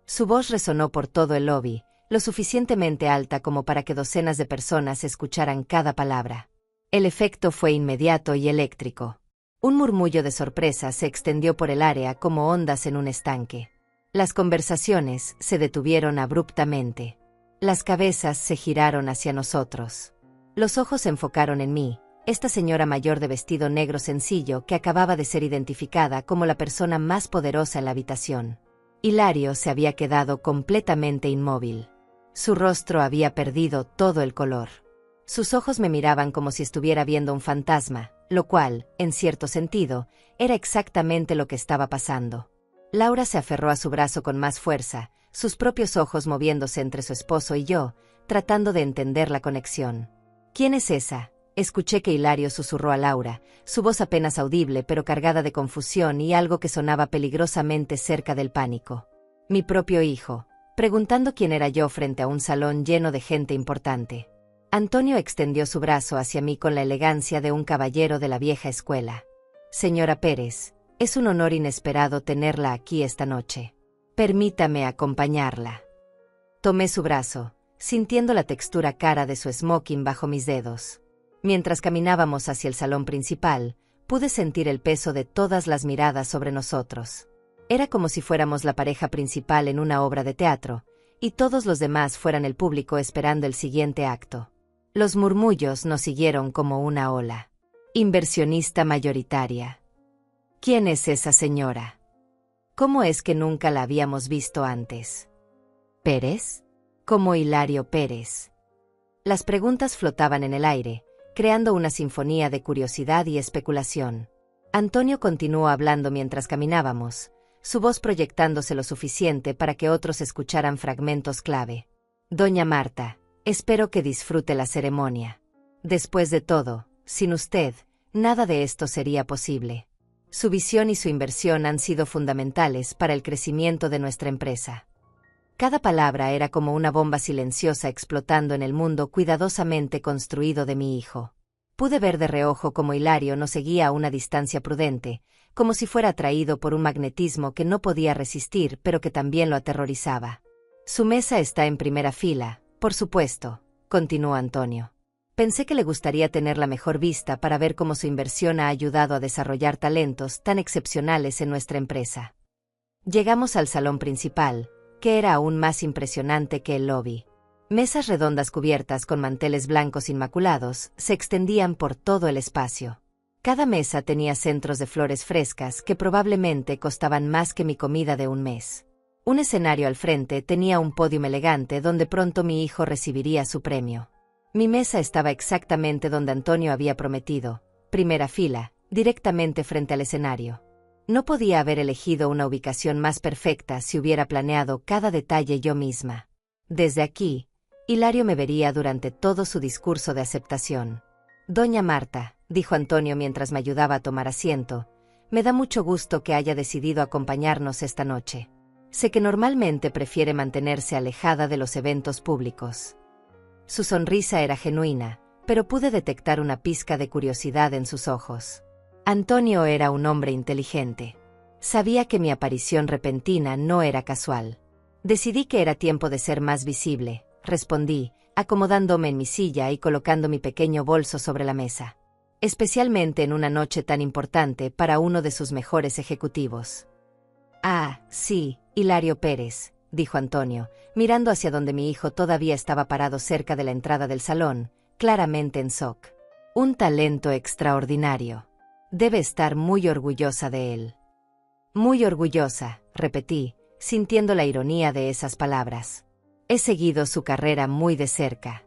Su voz resonó por todo el lobby, lo suficientemente alta como para que docenas de personas escucharan cada palabra. El efecto fue inmediato y eléctrico. Un murmullo de sorpresa se extendió por el área como ondas en un estanque. Las conversaciones se detuvieron abruptamente. Las cabezas se giraron hacia nosotros. Los ojos se enfocaron en mí, esta señora mayor de vestido negro sencillo que acababa de ser identificada como la persona más poderosa en la habitación. Hilario se había quedado completamente inmóvil. Su rostro había perdido todo el color. Sus ojos me miraban como si estuviera viendo un fantasma, lo cual, en cierto sentido, era exactamente lo que estaba pasando. Laura se aferró a su brazo con más fuerza, sus propios ojos moviéndose entre su esposo y yo, tratando de entender la conexión. «¿Quién es esa?», escuché que Hilario susurró a Laura, su voz apenas audible pero cargada de confusión y algo que sonaba peligrosamente cerca del pánico. «Mi propio hijo», preguntando quién era yo frente a un salón lleno de gente importante. Antonio extendió su brazo hacia mí con la elegancia de un caballero de la vieja escuela. «Señora Pérez, es un honor inesperado tenerla aquí esta noche. Permítame acompañarla». Tomé su brazo, sintiendo la textura cara de su smoking bajo mis dedos. Mientras caminábamos hacia el salón principal, pude sentir el peso de todas las miradas sobre nosotros. Era como si fuéramos la pareja principal en una obra de teatro, y todos los demás fueran el público esperando el siguiente acto. Los murmullos nos siguieron como una ola. Inversionista mayoritaria. ¿Quién es esa señora? ¿Cómo es que nunca la habíamos visto antes? ¿Pérez? ¿Como Hilario Pérez? Las preguntas flotaban en el aire, creando una sinfonía de curiosidad y especulación. Antonio continuó hablando mientras caminábamos, su voz proyectándose lo suficiente para que otros escucharan fragmentos clave. Doña Marta, espero que disfrute la ceremonia. Después de todo, sin usted, nada de esto sería posible. Su visión y su inversión han sido fundamentales para el crecimiento de nuestra empresa. Cada palabra era como una bomba silenciosa explotando en el mundo cuidadosamente construido de mi hijo. Pude ver de reojo cómo Hilario nos seguía a una distancia prudente, como si fuera atraído por un magnetismo que no podía resistir pero que también lo aterrorizaba. Su mesa está en primera fila, por supuesto, continuó Antonio. Pensé que le gustaría tener la mejor vista para ver cómo su inversión ha ayudado a desarrollar talentos tan excepcionales en nuestra empresa. Llegamos al salón principal, que era aún más impresionante que el lobby. Mesas redondas cubiertas con manteles blancos inmaculados se extendían por todo el espacio. Cada mesa tenía centros de flores frescas que probablemente costaban más que mi comida de un mes. Un escenario al frente tenía un pódium elegante donde pronto mi hijo recibiría su premio. Mi mesa estaba exactamente donde Antonio había prometido, primera fila, directamente frente al escenario. No podía haber elegido una ubicación más perfecta si hubiera planeado cada detalle yo misma. Desde aquí, Hilario me vería durante todo su discurso de aceptación. Doña Marta, dijo Antonio mientras me ayudaba a tomar asiento, me da mucho gusto que haya decidido acompañarnos esta noche. Sé que normalmente prefiere mantenerse alejada de los eventos públicos. Su sonrisa era genuina, pero pude detectar una pizca de curiosidad en sus ojos. Antonio era un hombre inteligente. Sabía que mi aparición repentina no era casual. Decidí que era tiempo de ser más visible, respondí, acomodándome en mi silla y colocando mi pequeño bolso sobre la mesa. Especialmente en una noche tan importante para uno de sus mejores ejecutivos. Ah, sí, Hilario Pérez, dijo Antonio, mirando hacia donde mi hijo todavía estaba parado cerca de la entrada del salón, claramente en shock. Un talento extraordinario. Debe estar muy orgullosa de él. Muy orgullosa, repetí, sintiendo la ironía de esas palabras. He seguido su carrera muy de cerca.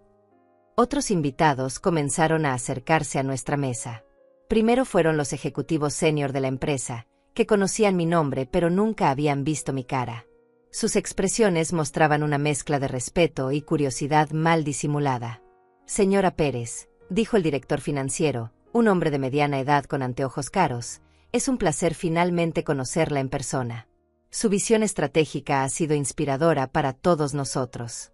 Otros invitados comenzaron a acercarse a nuestra mesa. Primero fueron los ejecutivos senior de la empresa, que conocían mi nombre pero nunca habían visto mi cara. Sus expresiones mostraban una mezcla de respeto y curiosidad mal disimulada. Señora Pérez, dijo el director financiero, un hombre de mediana edad con anteojos caros, es un placer finalmente conocerla en persona. Su visión estratégica ha sido inspiradora para todos nosotros.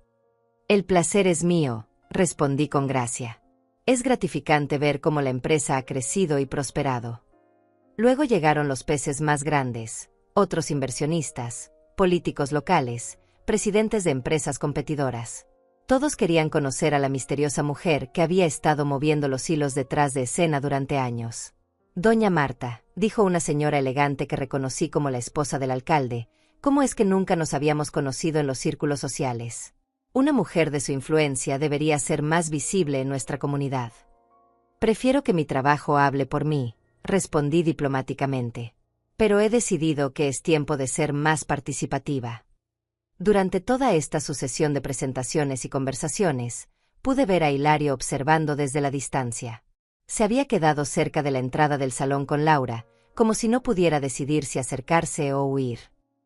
El placer es mío, respondí con gracia. Es gratificante ver cómo la empresa ha crecido y prosperado. Luego llegaron los peces más grandes, otros inversionistas, políticos locales, presidentes de empresas competidoras. Todos querían conocer a la misteriosa mujer que había estado moviendo los hilos detrás de escena durante años. Doña Marta, dijo una señora elegante que reconocí como la esposa del alcalde, ¿cómo es que nunca nos habíamos conocido en los círculos sociales? Una mujer de su influencia debería ser más visible en nuestra comunidad. Prefiero que mi trabajo hable por mí, respondí diplomáticamente. Pero he decidido que es tiempo de ser más participativa. Durante toda esta sucesión de presentaciones y conversaciones, pude ver a Hilario observando desde la distancia. Se había quedado cerca de la entrada del salón con Laura, como si no pudiera decidir si acercarse o huir.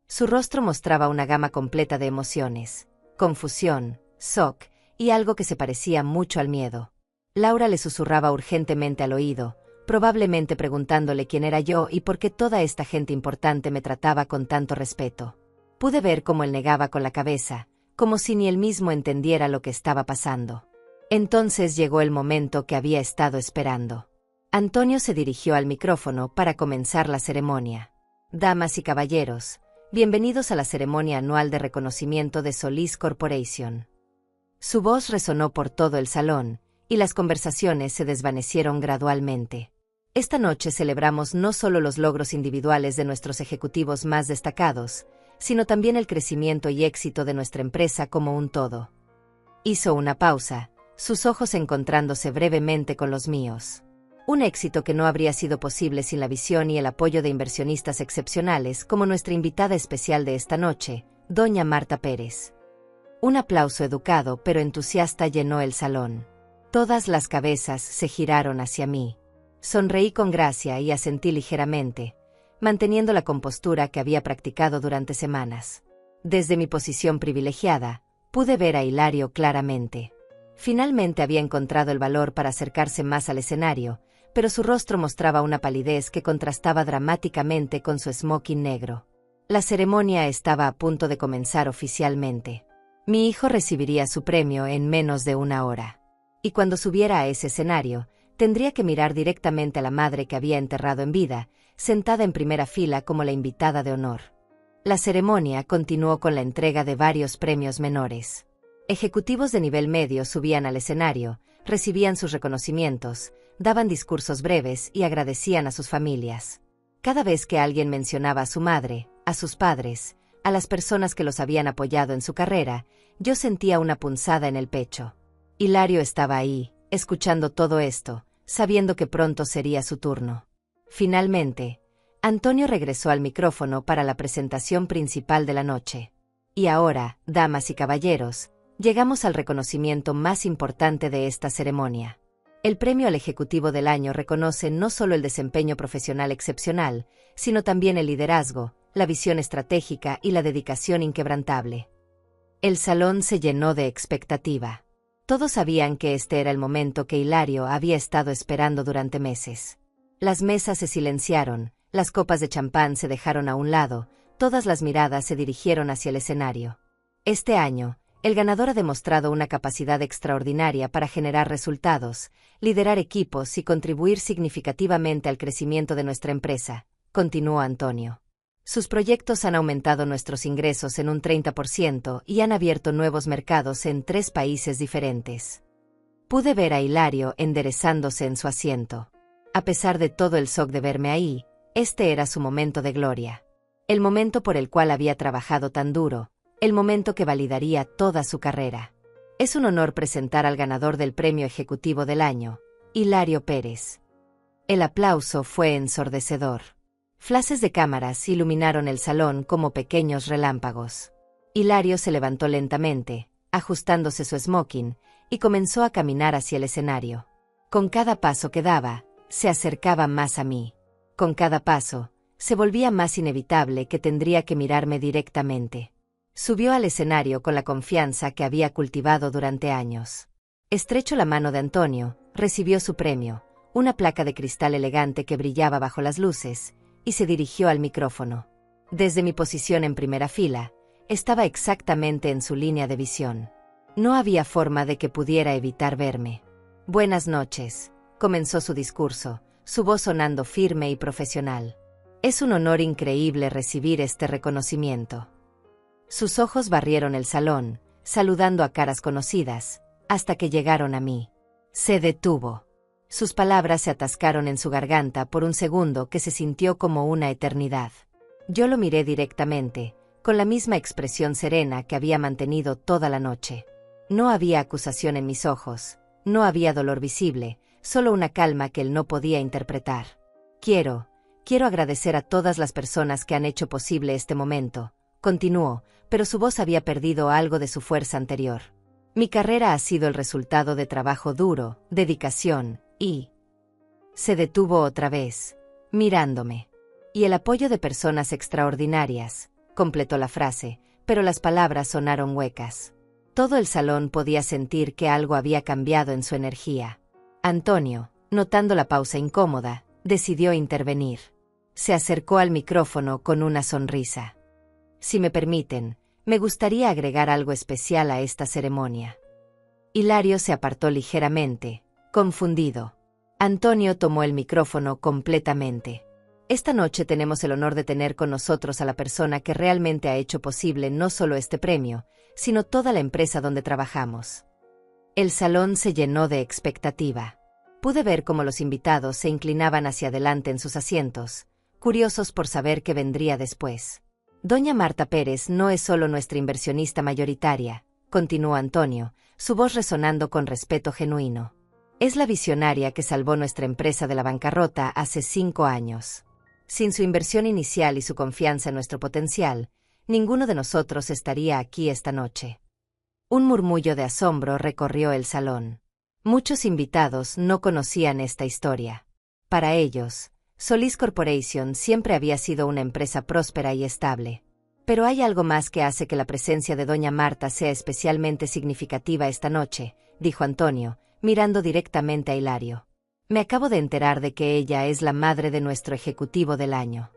Su rostro mostraba una gama completa de emociones, confusión, shock y algo que se parecía mucho al miedo. Laura le susurraba urgentemente al oído, probablemente preguntándole quién era yo y por qué toda esta gente importante me trataba con tanto respeto. Pude ver cómo él negaba con la cabeza, como si ni él mismo entendiera lo que estaba pasando. Entonces llegó el momento que había estado esperando. Antonio se dirigió al micrófono para comenzar la ceremonia. Damas y caballeros, bienvenidos a la ceremonia anual de reconocimiento de Solís Corporation. Su voz resonó por todo el salón, y las conversaciones se desvanecieron gradualmente. Esta noche celebramos no solo los logros individuales de nuestros ejecutivos más destacados, sino también el crecimiento y éxito de nuestra empresa como un todo. Hizo una pausa, sus ojos encontrándose brevemente con los míos. Un éxito que no habría sido posible sin la visión y el apoyo de inversionistas excepcionales como nuestra invitada especial de esta noche, doña Marta Pérez. Un aplauso educado pero entusiasta llenó el salón. Todas las cabezas se giraron hacia mí. Sonreí con gracia y asentí ligeramente, manteniendo la compostura que había practicado durante semanas. Desde mi posición privilegiada, pude ver a Hilario claramente. Finalmente había encontrado el valor para acercarse más al escenario, pero su rostro mostraba una palidez que contrastaba dramáticamente con su smoking negro. La ceremonia estaba a punto de comenzar oficialmente. Mi hijo recibiría su premio en menos de una hora. Y cuando subiera a ese escenario, tendría que mirar directamente a la madre que había enterrado en vida, sentada en primera fila como la invitada de honor. La ceremonia continuó con la entrega de varios premios menores. Ejecutivos de nivel medio subían al escenario, recibían sus reconocimientos, daban discursos breves y agradecían a sus familias. Cada vez que alguien mencionaba a su madre, a sus padres, a las personas que los habían apoyado en su carrera, yo sentía una punzada en el pecho. Hilario estaba ahí, escuchando todo esto, sabiendo que pronto sería su turno. Finalmente, Antonio regresó al micrófono para la presentación principal de la noche. Y ahora, damas y caballeros, llegamos al reconocimiento más importante de esta ceremonia. El premio al Ejecutivo del Año reconoce no solo el desempeño profesional excepcional, sino también el liderazgo, la visión estratégica y la dedicación inquebrantable. El salón se llenó de expectativa. Todos sabían que este era el momento que Hilario había estado esperando durante meses. Las mesas se silenciaron, las copas de champán se dejaron a un lado, todas las miradas se dirigieron hacia el escenario. Este año, el ganador ha demostrado una capacidad extraordinaria para generar resultados, liderar equipos y contribuir significativamente al crecimiento de nuestra empresa, continuó Antonio. Sus proyectos han aumentado nuestros ingresos en un 30% y han abierto nuevos mercados en 3 países diferentes. Pude ver a Hilario enderezándose en su asiento. A pesar de todo el shock de verme ahí, este era su momento de gloria. El momento por el cual había trabajado tan duro, el momento que validaría toda su carrera. Es un honor presentar al ganador del Premio Ejecutivo del Año, Hilario Pérez. El aplauso fue ensordecedor. Flashes de cámaras iluminaron el salón como pequeños relámpagos. Hilario se levantó lentamente, ajustándose su smoking, y comenzó a caminar hacia el escenario. Con cada paso que daba, se acercaba más a mí. Con cada paso, se volvía más inevitable que tendría que mirarme directamente. Subió al escenario con la confianza que había cultivado durante años. Estrechó la mano de Antonio, recibió su premio, una placa de cristal elegante que brillaba bajo las luces, y se dirigió al micrófono. Desde mi posición en primera fila, estaba exactamente en su línea de visión. No había forma de que pudiera evitar verme. Buenas noches, comenzó su discurso, su voz sonando firme y profesional. Es un honor increíble recibir este reconocimiento. Sus ojos barrieron el salón, saludando a caras conocidas, hasta que llegaron a mí. Se detuvo. Sus palabras se atascaron en su garganta por un segundo que se sintió como una eternidad. Yo lo miré directamente, con la misma expresión serena que había mantenido toda la noche. No había acusación en mis ojos, no había dolor visible, solo una calma que él no podía interpretar. Quiero agradecer a todas las personas que han hecho posible este momento, continuó, pero su voz había perdido algo de su fuerza anterior. Mi carrera ha sido el resultado de trabajo duro, dedicación, y... Se detuvo otra vez, mirándome. Y el apoyo de personas extraordinarias, completó la frase, pero las palabras sonaron huecas. Todo el salón podía sentir que algo había cambiado en su energía. Antonio, notando la pausa incómoda, decidió intervenir. Se acercó al micrófono con una sonrisa. Si me permiten, me gustaría agregar algo especial a esta ceremonia. Hilario se apartó ligeramente, confundido. Antonio tomó el micrófono completamente. Esta noche tenemos el honor de tener con nosotros a la persona que realmente ha hecho posible no solo este premio, sino toda la empresa donde trabajamos. El salón se llenó de expectativa. Pude ver cómo los invitados se inclinaban hacia adelante en sus asientos, curiosos por saber qué vendría después. Doña Marta Pérez no es solo nuestra inversionista mayoritaria, continuó Antonio, su voz resonando con respeto genuino. Es la visionaria que salvó nuestra empresa de la bancarrota hace 5 años. Sin su inversión inicial y su confianza en nuestro potencial, ninguno de nosotros estaría aquí esta noche. Un murmullo de asombro recorrió el salón. Muchos invitados no conocían esta historia. Para ellos, Solís Corporation siempre había sido una empresa próspera y estable. Pero hay algo más que hace que la presencia de doña Marta sea especialmente significativa esta noche, dijo Antonio, mirando directamente a Hilario. Me acabo de enterar de que ella es la madre de nuestro ejecutivo del año.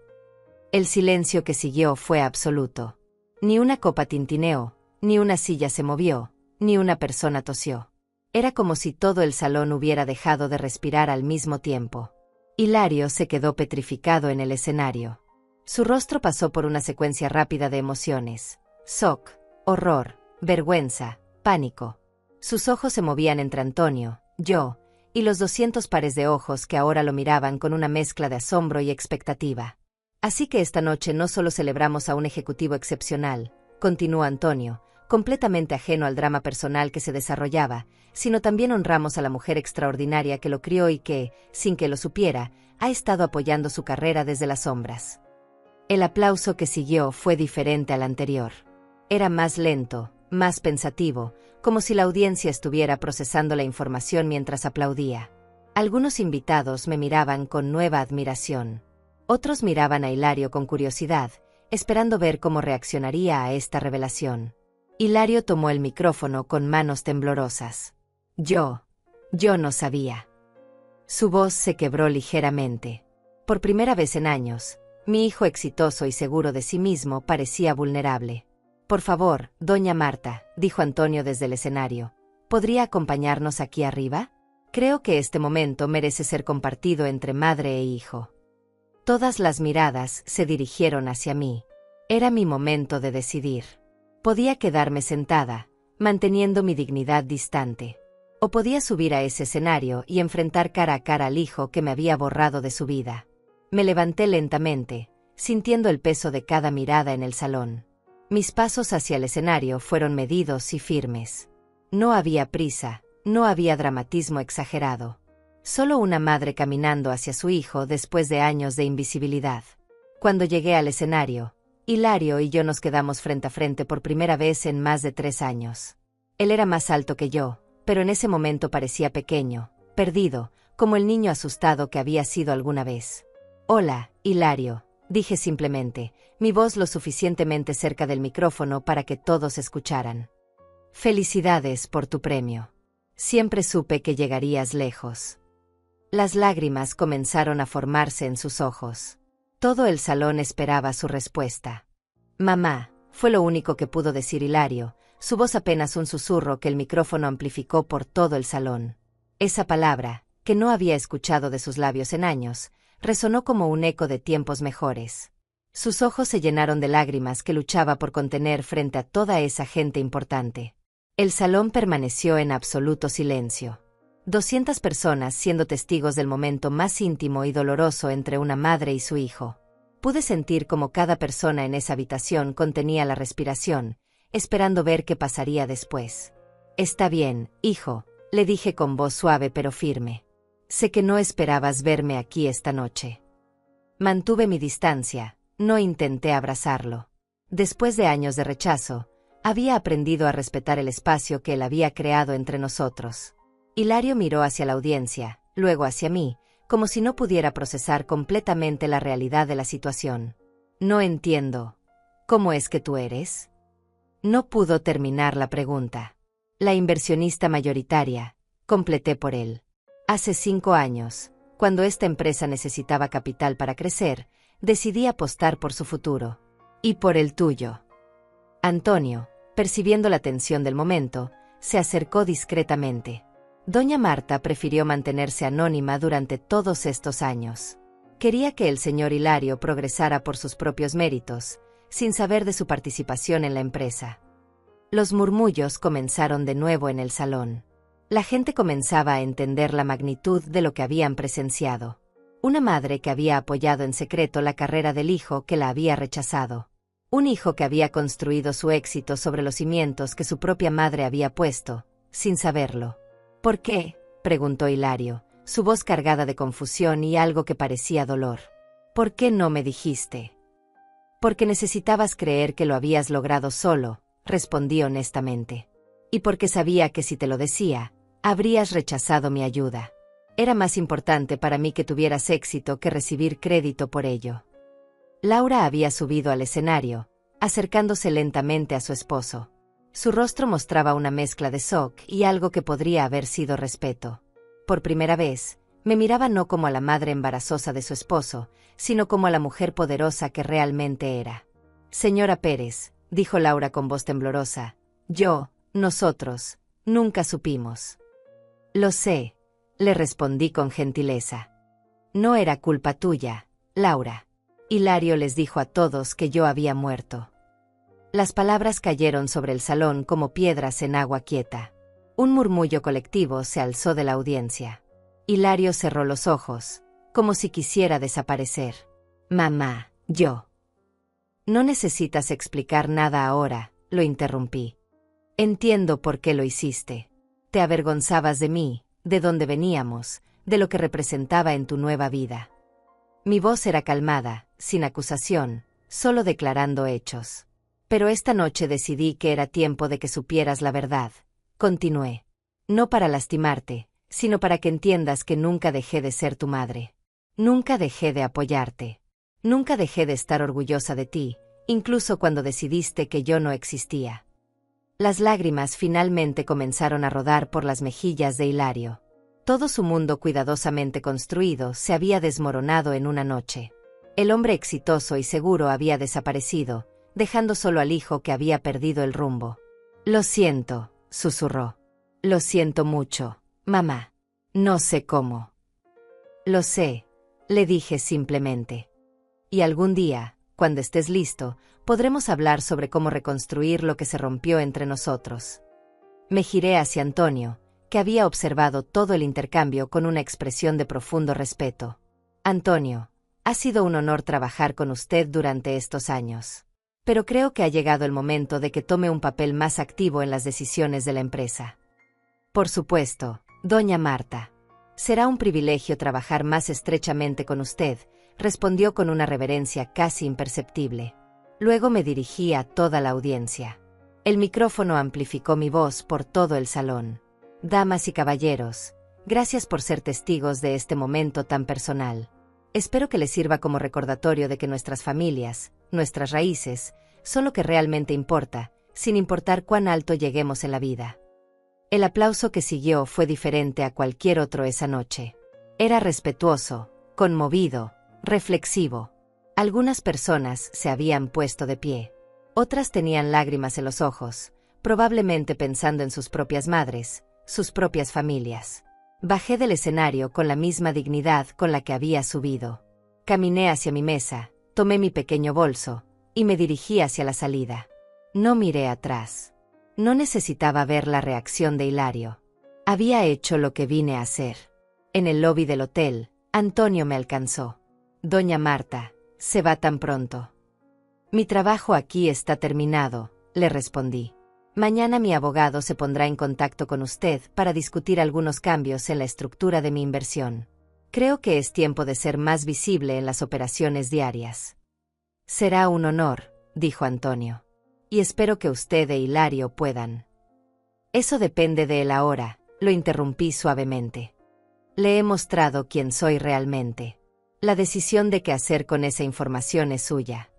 El silencio que siguió fue absoluto. Ni una copa tintineó, ni una silla se movió, ni una persona tosió. Era como si todo el salón hubiera dejado de respirar al mismo tiempo. Hilario se quedó petrificado en el escenario. Su rostro pasó por una secuencia rápida de emociones: shock, horror, vergüenza, pánico. Sus ojos se movían entre Antonio, yo, y los 200 pares de ojos que ahora lo miraban con una mezcla de asombro y expectativa. Así que esta noche no solo celebramos a un ejecutivo excepcional, continuó Antonio, completamente ajeno al drama personal que se desarrollaba, sino también honramos a la mujer extraordinaria que lo crió y que, sin que lo supiera, ha estado apoyando su carrera desde las sombras. El aplauso que siguió fue diferente al anterior. Era más lento, más pensativo, como si la audiencia estuviera procesando la información mientras aplaudía. Algunos invitados me miraban con nueva admiración. Otros miraban a Hilario con curiosidad, esperando ver cómo reaccionaría a esta revelación. Hilario tomó el micrófono con manos temblorosas. Yo no sabía. Su voz se quebró ligeramente. Por primera vez en años, mi hijo exitoso y seguro de sí mismo parecía vulnerable. Por favor, doña Marta, dijo Antonio desde el escenario, ¿podría acompañarnos aquí arriba? Creo que este momento merece ser compartido entre madre e hijo. Todas las miradas se dirigieron hacia mí. Era mi momento de decidir. Podía quedarme sentada, manteniendo mi dignidad distante. O podía subir a ese escenario y enfrentar cara a cara al hijo que me había borrado de su vida. Me levanté lentamente, sintiendo el peso de cada mirada en el salón. Mis pasos hacia el escenario fueron medidos y firmes. No había prisa, no había dramatismo exagerado. Solo una madre caminando hacia su hijo después de años de invisibilidad. Cuando llegué al escenario, Hilario y yo nos quedamos frente a frente por primera vez en más de 3 años. Él era más alto que yo, pero en ese momento parecía pequeño, perdido, como el niño asustado que había sido alguna vez. Hola, Hilario, dije simplemente, mi voz lo suficientemente cerca del micrófono para que todos escucharan. Felicidades por tu premio. Siempre supe que llegarías lejos. Las lágrimas comenzaron a formarse en sus ojos. Todo el salón esperaba su respuesta. Mamá, fue lo único que pudo decir Hilario, su voz apenas un susurro que el micrófono amplificó por todo el salón. Esa palabra, que no había escuchado de sus labios en años, resonó como un eco de tiempos mejores. Sus ojos se llenaron de lágrimas que luchaba por contener frente a toda esa gente importante. El salón permaneció en absoluto silencio. 200 personas siendo testigos del momento más íntimo y doloroso entre una madre y su hijo. Pude sentir cómo cada persona en esa habitación contenía la respiración, esperando ver qué pasaría después. Está bien, hijo, le dije con voz suave pero firme. Sé que no esperabas verme aquí esta noche. Mantuve mi distancia, no intenté abrazarlo. Después de años de rechazo, había aprendido a respetar el espacio que él había creado entre nosotros. Hilario miró hacia la audiencia, luego hacia mí, como si no pudiera procesar completamente la realidad de la situación. No entiendo. ¿Cómo es que tú eres? No pudo terminar la pregunta. La inversionista mayoritaria, completé por él. Hace 5 años, cuando esta empresa necesitaba capital para crecer, decidí apostar por su futuro. Y por el tuyo. Antonio, percibiendo la tensión del momento, se acercó discretamente. Doña Marta prefirió mantenerse anónima durante todos estos años. Quería que el señor Hilario progresara por sus propios méritos, sin saber de su participación en la empresa. Los murmullos comenzaron de nuevo en el salón. La gente comenzaba a entender la magnitud de lo que habían presenciado. Una madre que había apoyado en secreto la carrera del hijo que la había rechazado. Un hijo que había construido su éxito sobre los cimientos que su propia madre había puesto, sin saberlo. ¿Por qué?, preguntó Hilario, su voz cargada de confusión y algo que parecía dolor. ¿Por qué no me dijiste? Porque necesitabas creer que lo habías logrado solo, respondí honestamente. Y porque sabía que si te lo decía, habrías rechazado mi ayuda. Era más importante para mí que tuvieras éxito que recibir crédito por ello. Laura había subido al escenario, acercándose lentamente a su esposo. Su rostro mostraba una mezcla de shock y algo que podría haber sido respeto. Por primera vez, me miraba no como a la madre embarazosa de su esposo, sino como a la mujer poderosa que realmente era. Señora Pérez, dijo Laura con voz temblorosa, nosotros, nunca supimos. Lo sé, le respondí con gentileza. No era culpa tuya, Laura. Hilario les dijo a todos que yo había muerto. Las palabras cayeron sobre el salón como piedras en agua quieta. Un murmullo colectivo se alzó de la audiencia. Hilario cerró los ojos, como si quisiera desaparecer. Mamá, yo. No necesitas explicar nada ahora, lo interrumpí. Entiendo por qué lo hiciste. Te avergonzabas de mí, de dónde veníamos, de lo que representaba en tu nueva vida. Mi voz era calmada, sin acusación, solo declarando hechos. Pero esta noche decidí que era tiempo de que supieras la verdad. Continué. No para lastimarte, sino para que entiendas que nunca dejé de ser tu madre. Nunca dejé de apoyarte. Nunca dejé de estar orgullosa de ti, incluso cuando decidiste que yo no existía. Las lágrimas finalmente comenzaron a rodar por las mejillas de Hilario. Todo su mundo cuidadosamente construido se había desmoronado en una noche. El hombre exitoso y seguro había desaparecido, dejando solo al hijo que había perdido el rumbo. Lo siento, susurró. Lo siento mucho, mamá. No sé cómo. Lo sé, le dije simplemente. Y algún día, cuando estés listo, podremos hablar sobre cómo reconstruir lo que se rompió entre nosotros. Me giré hacia Antonio, que había observado todo el intercambio con una expresión de profundo respeto. Antonio, ha sido un honor trabajar con usted durante estos años. Pero creo que ha llegado el momento de que tome un papel más activo en las decisiones de la empresa. Por supuesto, doña Marta. Será un privilegio trabajar más estrechamente con usted, respondió con una reverencia casi imperceptible. Luego me dirigí a toda la audiencia. El micrófono amplificó mi voz por todo el salón. Damas y caballeros, gracias por ser testigos de este momento tan personal. Espero que les sirva como recordatorio de que nuestras familias, nuestras raíces, son lo que realmente importa, sin importar cuán alto lleguemos en la vida. El aplauso que siguió fue diferente a cualquier otro esa noche. Era respetuoso, conmovido, reflexivo. Algunas personas se habían puesto de pie. Otras tenían lágrimas en los ojos, probablemente pensando en sus propias madres, sus propias familias. Bajé del escenario con la misma dignidad con la que había subido. Caminé hacia mi mesa, tomé mi pequeño bolso, y me dirigí hacia la salida. No miré atrás. No necesitaba ver la reacción de Hilario. Había hecho lo que vine a hacer. En el lobby del hotel, Antonio me alcanzó. Doña Marta, ¿se va tan pronto? Mi trabajo aquí está terminado, le respondí. Mañana mi abogado se pondrá en contacto con usted para discutir algunos cambios en la estructura de mi inversión. Creo que es tiempo de ser más visible en las operaciones diarias. Será un honor, dijo Antonio. Y espero que usted e Hilario puedan. Eso depende de él ahora, lo interrumpí suavemente. Le he mostrado quién soy realmente. La decisión de qué hacer con esa información es suya.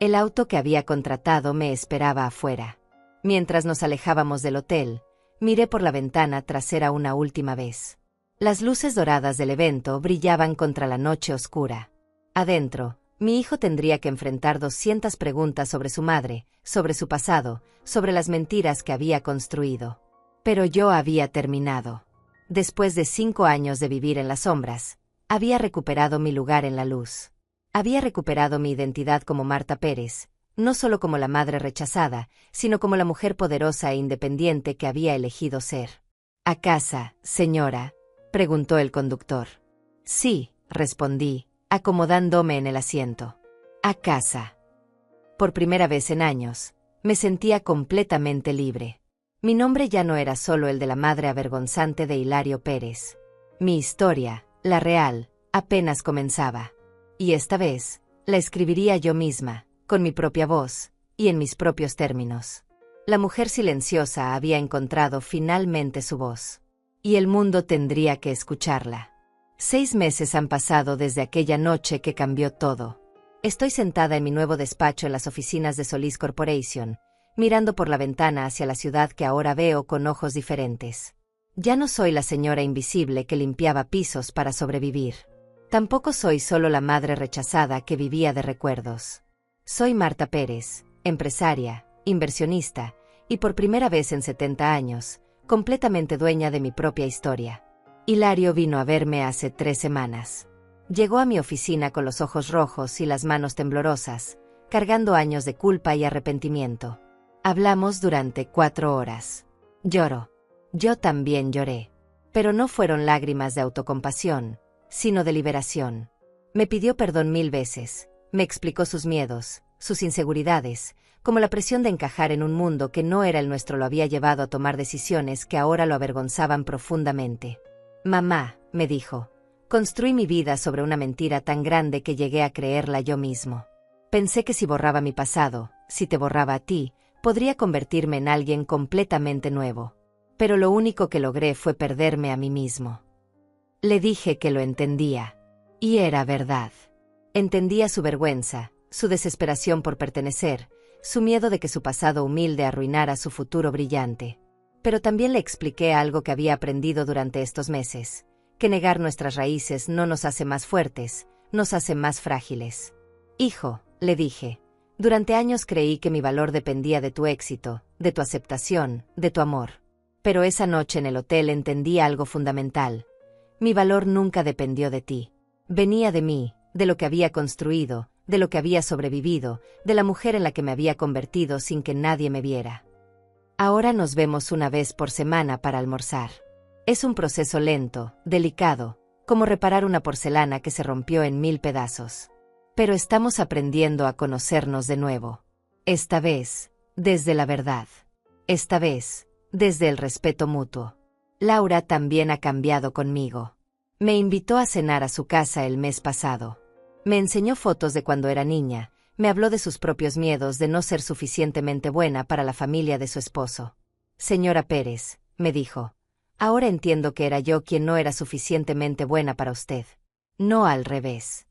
El auto que había contratado me esperaba afuera. Mientras nos alejábamos del hotel, miré por la ventana trasera una última vez. Las luces doradas del evento brillaban contra la noche oscura. Adentro, mi hijo tendría que enfrentar 200 preguntas sobre su madre, sobre su pasado, sobre las mentiras que había construido. Pero yo había terminado. Después de 5 años de vivir en las sombras, había recuperado mi lugar en la luz. Había recuperado mi identidad como Marta Pérez, no solo como la madre rechazada, sino como la mujer poderosa e independiente que había elegido ser. ¿A casa, señora?, preguntó el conductor. Sí, respondí, acomodándome en el asiento. A casa. Por primera vez en años, me sentía completamente libre. Mi nombre ya no era solo el de la madre avergonzante de Hilario Pérez. Mi historia, la real, apenas comenzaba. Y esta vez, la escribiría yo misma, con mi propia voz, y en mis propios términos. La mujer silenciosa había encontrado finalmente su voz. Y el mundo tendría que escucharla. 6 meses han pasado desde aquella noche que cambió todo. Estoy sentada en mi nuevo despacho en las oficinas de Solís Corporation, mirando por la ventana hacia la ciudad que ahora veo con ojos diferentes. Ya no soy la señora invisible que limpiaba pisos para sobrevivir. Tampoco soy solo la madre rechazada que vivía de recuerdos. Soy Marta Pérez, empresaria, inversionista, y por primera vez en 70 años, completamente dueña de mi propia historia. Hilario vino a verme hace 3 semanas. Llegó a mi oficina con los ojos rojos y las manos temblorosas, cargando años de culpa y arrepentimiento. Hablamos durante 4 horas. Lloró. Yo también lloré. Pero no fueron lágrimas de autocompasión, sino de liberación. Me pidió perdón 1000 veces, me explicó sus miedos, sus inseguridades, como la presión de encajar en un mundo que no era el nuestro lo había llevado a tomar decisiones que ahora lo avergonzaban profundamente. Mamá, me dijo, construí mi vida sobre una mentira tan grande que llegué a creerla yo mismo. Pensé que si borraba mi pasado, si te borraba a ti, podría convertirme en alguien completamente nuevo. Pero lo único que logré fue perderme a mí mismo. Le dije que lo entendía. Y era verdad. Entendía su vergüenza, su desesperación por pertenecer, su miedo de que su pasado humilde arruinara su futuro brillante. Pero también le expliqué algo que había aprendido durante estos meses, que negar nuestras raíces no nos hace más fuertes, nos hace más frágiles. Hijo, le dije, durante años creí que mi valor dependía de tu éxito, de tu aceptación, de tu amor. Pero esa noche en el hotel entendí algo fundamental. Mi valor nunca dependió de ti. Venía de mí, de lo que había construido, de lo que había sobrevivido, de la mujer en la que me había convertido sin que nadie me viera. Ahora nos vemos una vez por semana para almorzar. Es un proceso lento, delicado, como reparar una porcelana que se rompió en 1000 pedazos. Pero estamos aprendiendo a conocernos de nuevo. Esta vez, desde la verdad. Esta vez, desde el respeto mutuo. Laura también ha cambiado conmigo. Me invitó a cenar a su casa el mes pasado. Me enseñó fotos de cuando era niña, me habló de sus propios miedos de no ser suficientemente buena para la familia de su esposo. Señora Pérez, me dijo, ahora entiendo que era yo quien no era suficientemente buena para usted. No al revés.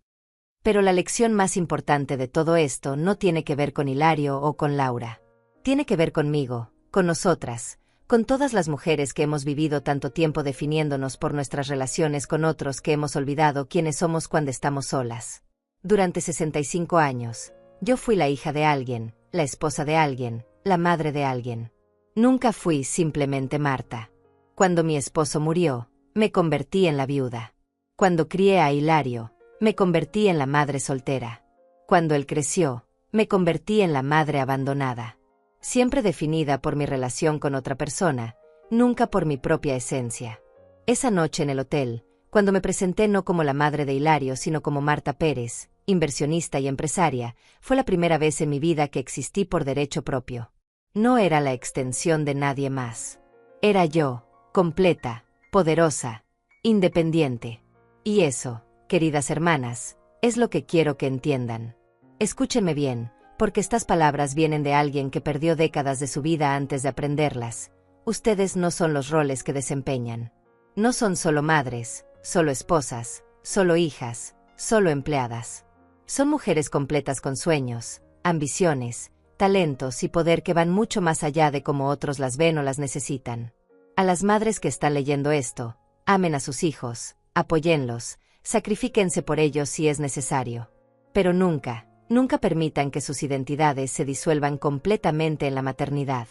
Pero la lección más importante de todo esto no tiene que ver con Hilario o con Laura. Tiene que ver conmigo, con nosotras, con todas las mujeres que hemos vivido tanto tiempo definiéndonos por nuestras relaciones con otros que hemos olvidado quiénes somos cuando estamos solas. Durante 65 años, yo fui la hija de alguien, la esposa de alguien, la madre de alguien. Nunca fui simplemente Marta. Cuando mi esposo murió, me convertí en la viuda. Cuando crié a Hilario, me convertí en la madre soltera. Cuando él creció, me convertí en la madre abandonada. Siempre definida por mi relación con otra persona, nunca por mi propia esencia. Esa noche en el hotel, cuando me presenté no como la madre de Hilario sino como Marta Pérez, inversionista y empresaria, fue la primera vez en mi vida que existí por derecho propio. No era la extensión de nadie más. Era yo, completa, poderosa, independiente. Y eso, queridas hermanas, es lo que quiero que entiendan. Escúchenme bien, porque estas palabras vienen de alguien que perdió décadas de su vida antes de aprenderlas. Ustedes no son los roles que desempeñan. No son solo madres, solo esposas, solo hijas, solo empleadas. Son mujeres completas con sueños, ambiciones, talentos y poder que van mucho más allá de cómo otros las ven o las necesitan. A las madres que están leyendo esto, amen a sus hijos, apóyenlos, sacrifíquense por ellos si es necesario. Pero nunca, nunca permitan que sus identidades se disuelvan completamente en la maternidad.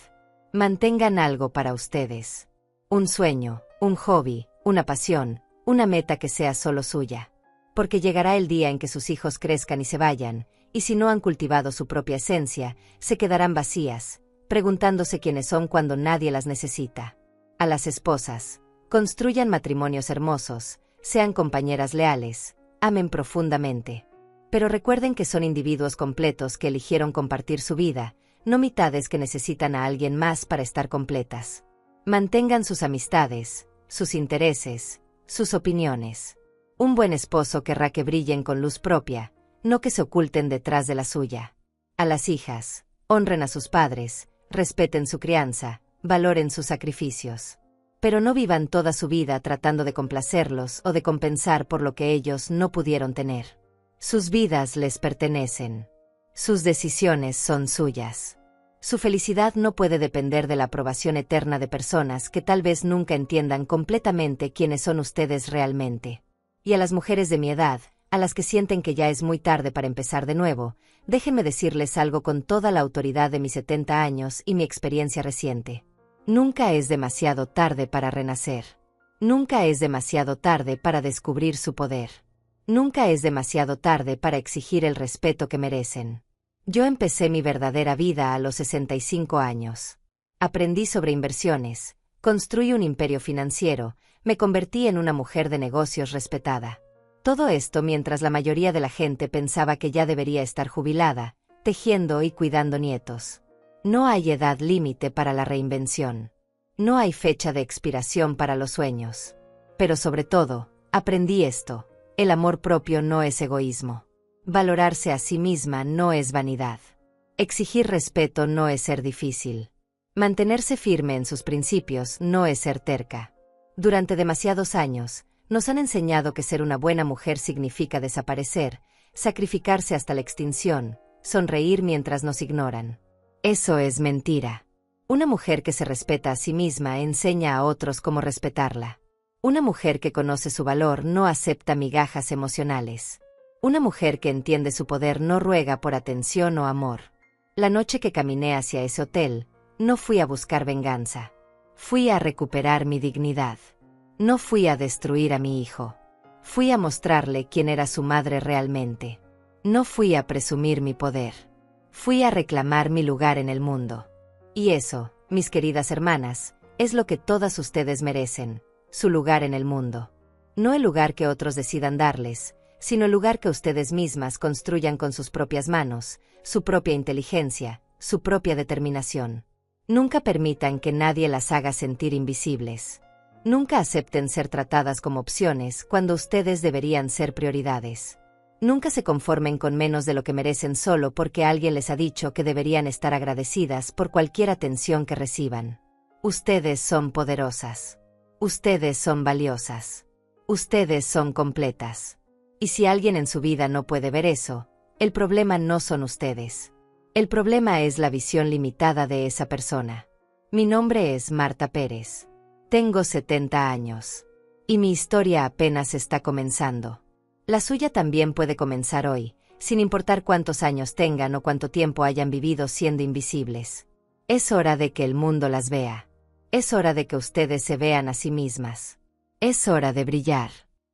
Mantengan algo para ustedes. Un sueño, un hobby, una pasión, una meta que sea solo suya. Porque llegará el día en que sus hijos crezcan y se vayan, y si no han cultivado su propia esencia, se quedarán vacías, preguntándose quiénes son cuando nadie las necesita. A las esposas, construyan matrimonios hermosos, sean compañeras leales, amen profundamente. Pero recuerden que son individuos completos que eligieron compartir su vida, no mitades que necesitan a alguien más para estar completas. Mantengan sus amistades, sus intereses, sus opiniones. Un buen esposo querrá que brillen con luz propia, no que se oculten detrás de la suya. A las hijas, honren a sus padres, respeten su crianza, valoren sus sacrificios. Pero no vivan toda su vida tratando de complacerlos o de compensar por lo que ellos no pudieron tener. Sus vidas les pertenecen. Sus decisiones son suyas. Su felicidad no puede depender de la aprobación eterna de personas que tal vez nunca entiendan completamente quiénes son ustedes realmente. Y a las mujeres de mi edad, a las que sienten que ya es muy tarde para empezar de nuevo, déjenme decirles algo con toda la autoridad de mis 70 años y mi experiencia reciente. Nunca es demasiado tarde para renacer. Nunca es demasiado tarde para descubrir su poder. Nunca es demasiado tarde para exigir el respeto que merecen. Yo empecé mi verdadera vida a los 65 años. Aprendí sobre inversiones, construí un imperio financiero, me convertí en una mujer de negocios respetada. Todo esto mientras la mayoría de la gente pensaba que ya debería estar jubilada, tejiendo y cuidando nietos. No hay edad límite para la reinvención. No hay fecha de expiración para los sueños. Pero sobre todo, aprendí esto: el amor propio no es egoísmo. Valorarse a sí misma no es vanidad. Exigir respeto no es ser difícil. Mantenerse firme en sus principios no es ser terca. Durante demasiados años, nos han enseñado que ser una buena mujer significa desaparecer, sacrificarse hasta la extinción, sonreír mientras nos ignoran. Eso es mentira. Una mujer que se respeta a sí misma enseña a otros cómo respetarla. Una mujer que conoce su valor no acepta migajas emocionales. Una mujer que entiende su poder no ruega por atención o amor. La noche que caminé hacia ese hotel, no fui a buscar venganza. Fui a recuperar mi dignidad. No fui a destruir a mi hijo. Fui a mostrarle quién era su madre realmente. No fui a presumir mi poder. Fui a reclamar mi lugar en el mundo. Y eso, mis queridas hermanas, es lo que todas ustedes merecen: su lugar en el mundo. No el lugar que otros decidan darles, sino el lugar que ustedes mismas construyan con sus propias manos, su propia inteligencia, su propia determinación. Nunca permitan que nadie las haga sentir invisibles. Nunca acepten ser tratadas como opciones cuando ustedes deberían ser prioridades. Nunca se conformen con menos de lo que merecen solo porque alguien les ha dicho que deberían estar agradecidas por cualquier atención que reciban. Ustedes son poderosas. Ustedes son valiosas. Ustedes son completas. Y si alguien en su vida no puede ver eso, el problema no son ustedes. El problema es la visión limitada de esa persona. Mi nombre es Marta Pérez. Tengo 70 años. Y mi historia apenas está comenzando. La suya también puede comenzar hoy, sin importar cuántos años tengan o cuánto tiempo hayan vivido siendo invisibles. Es hora de que el mundo las vea. Es hora de que ustedes se vean a sí mismas. Es hora de brillar.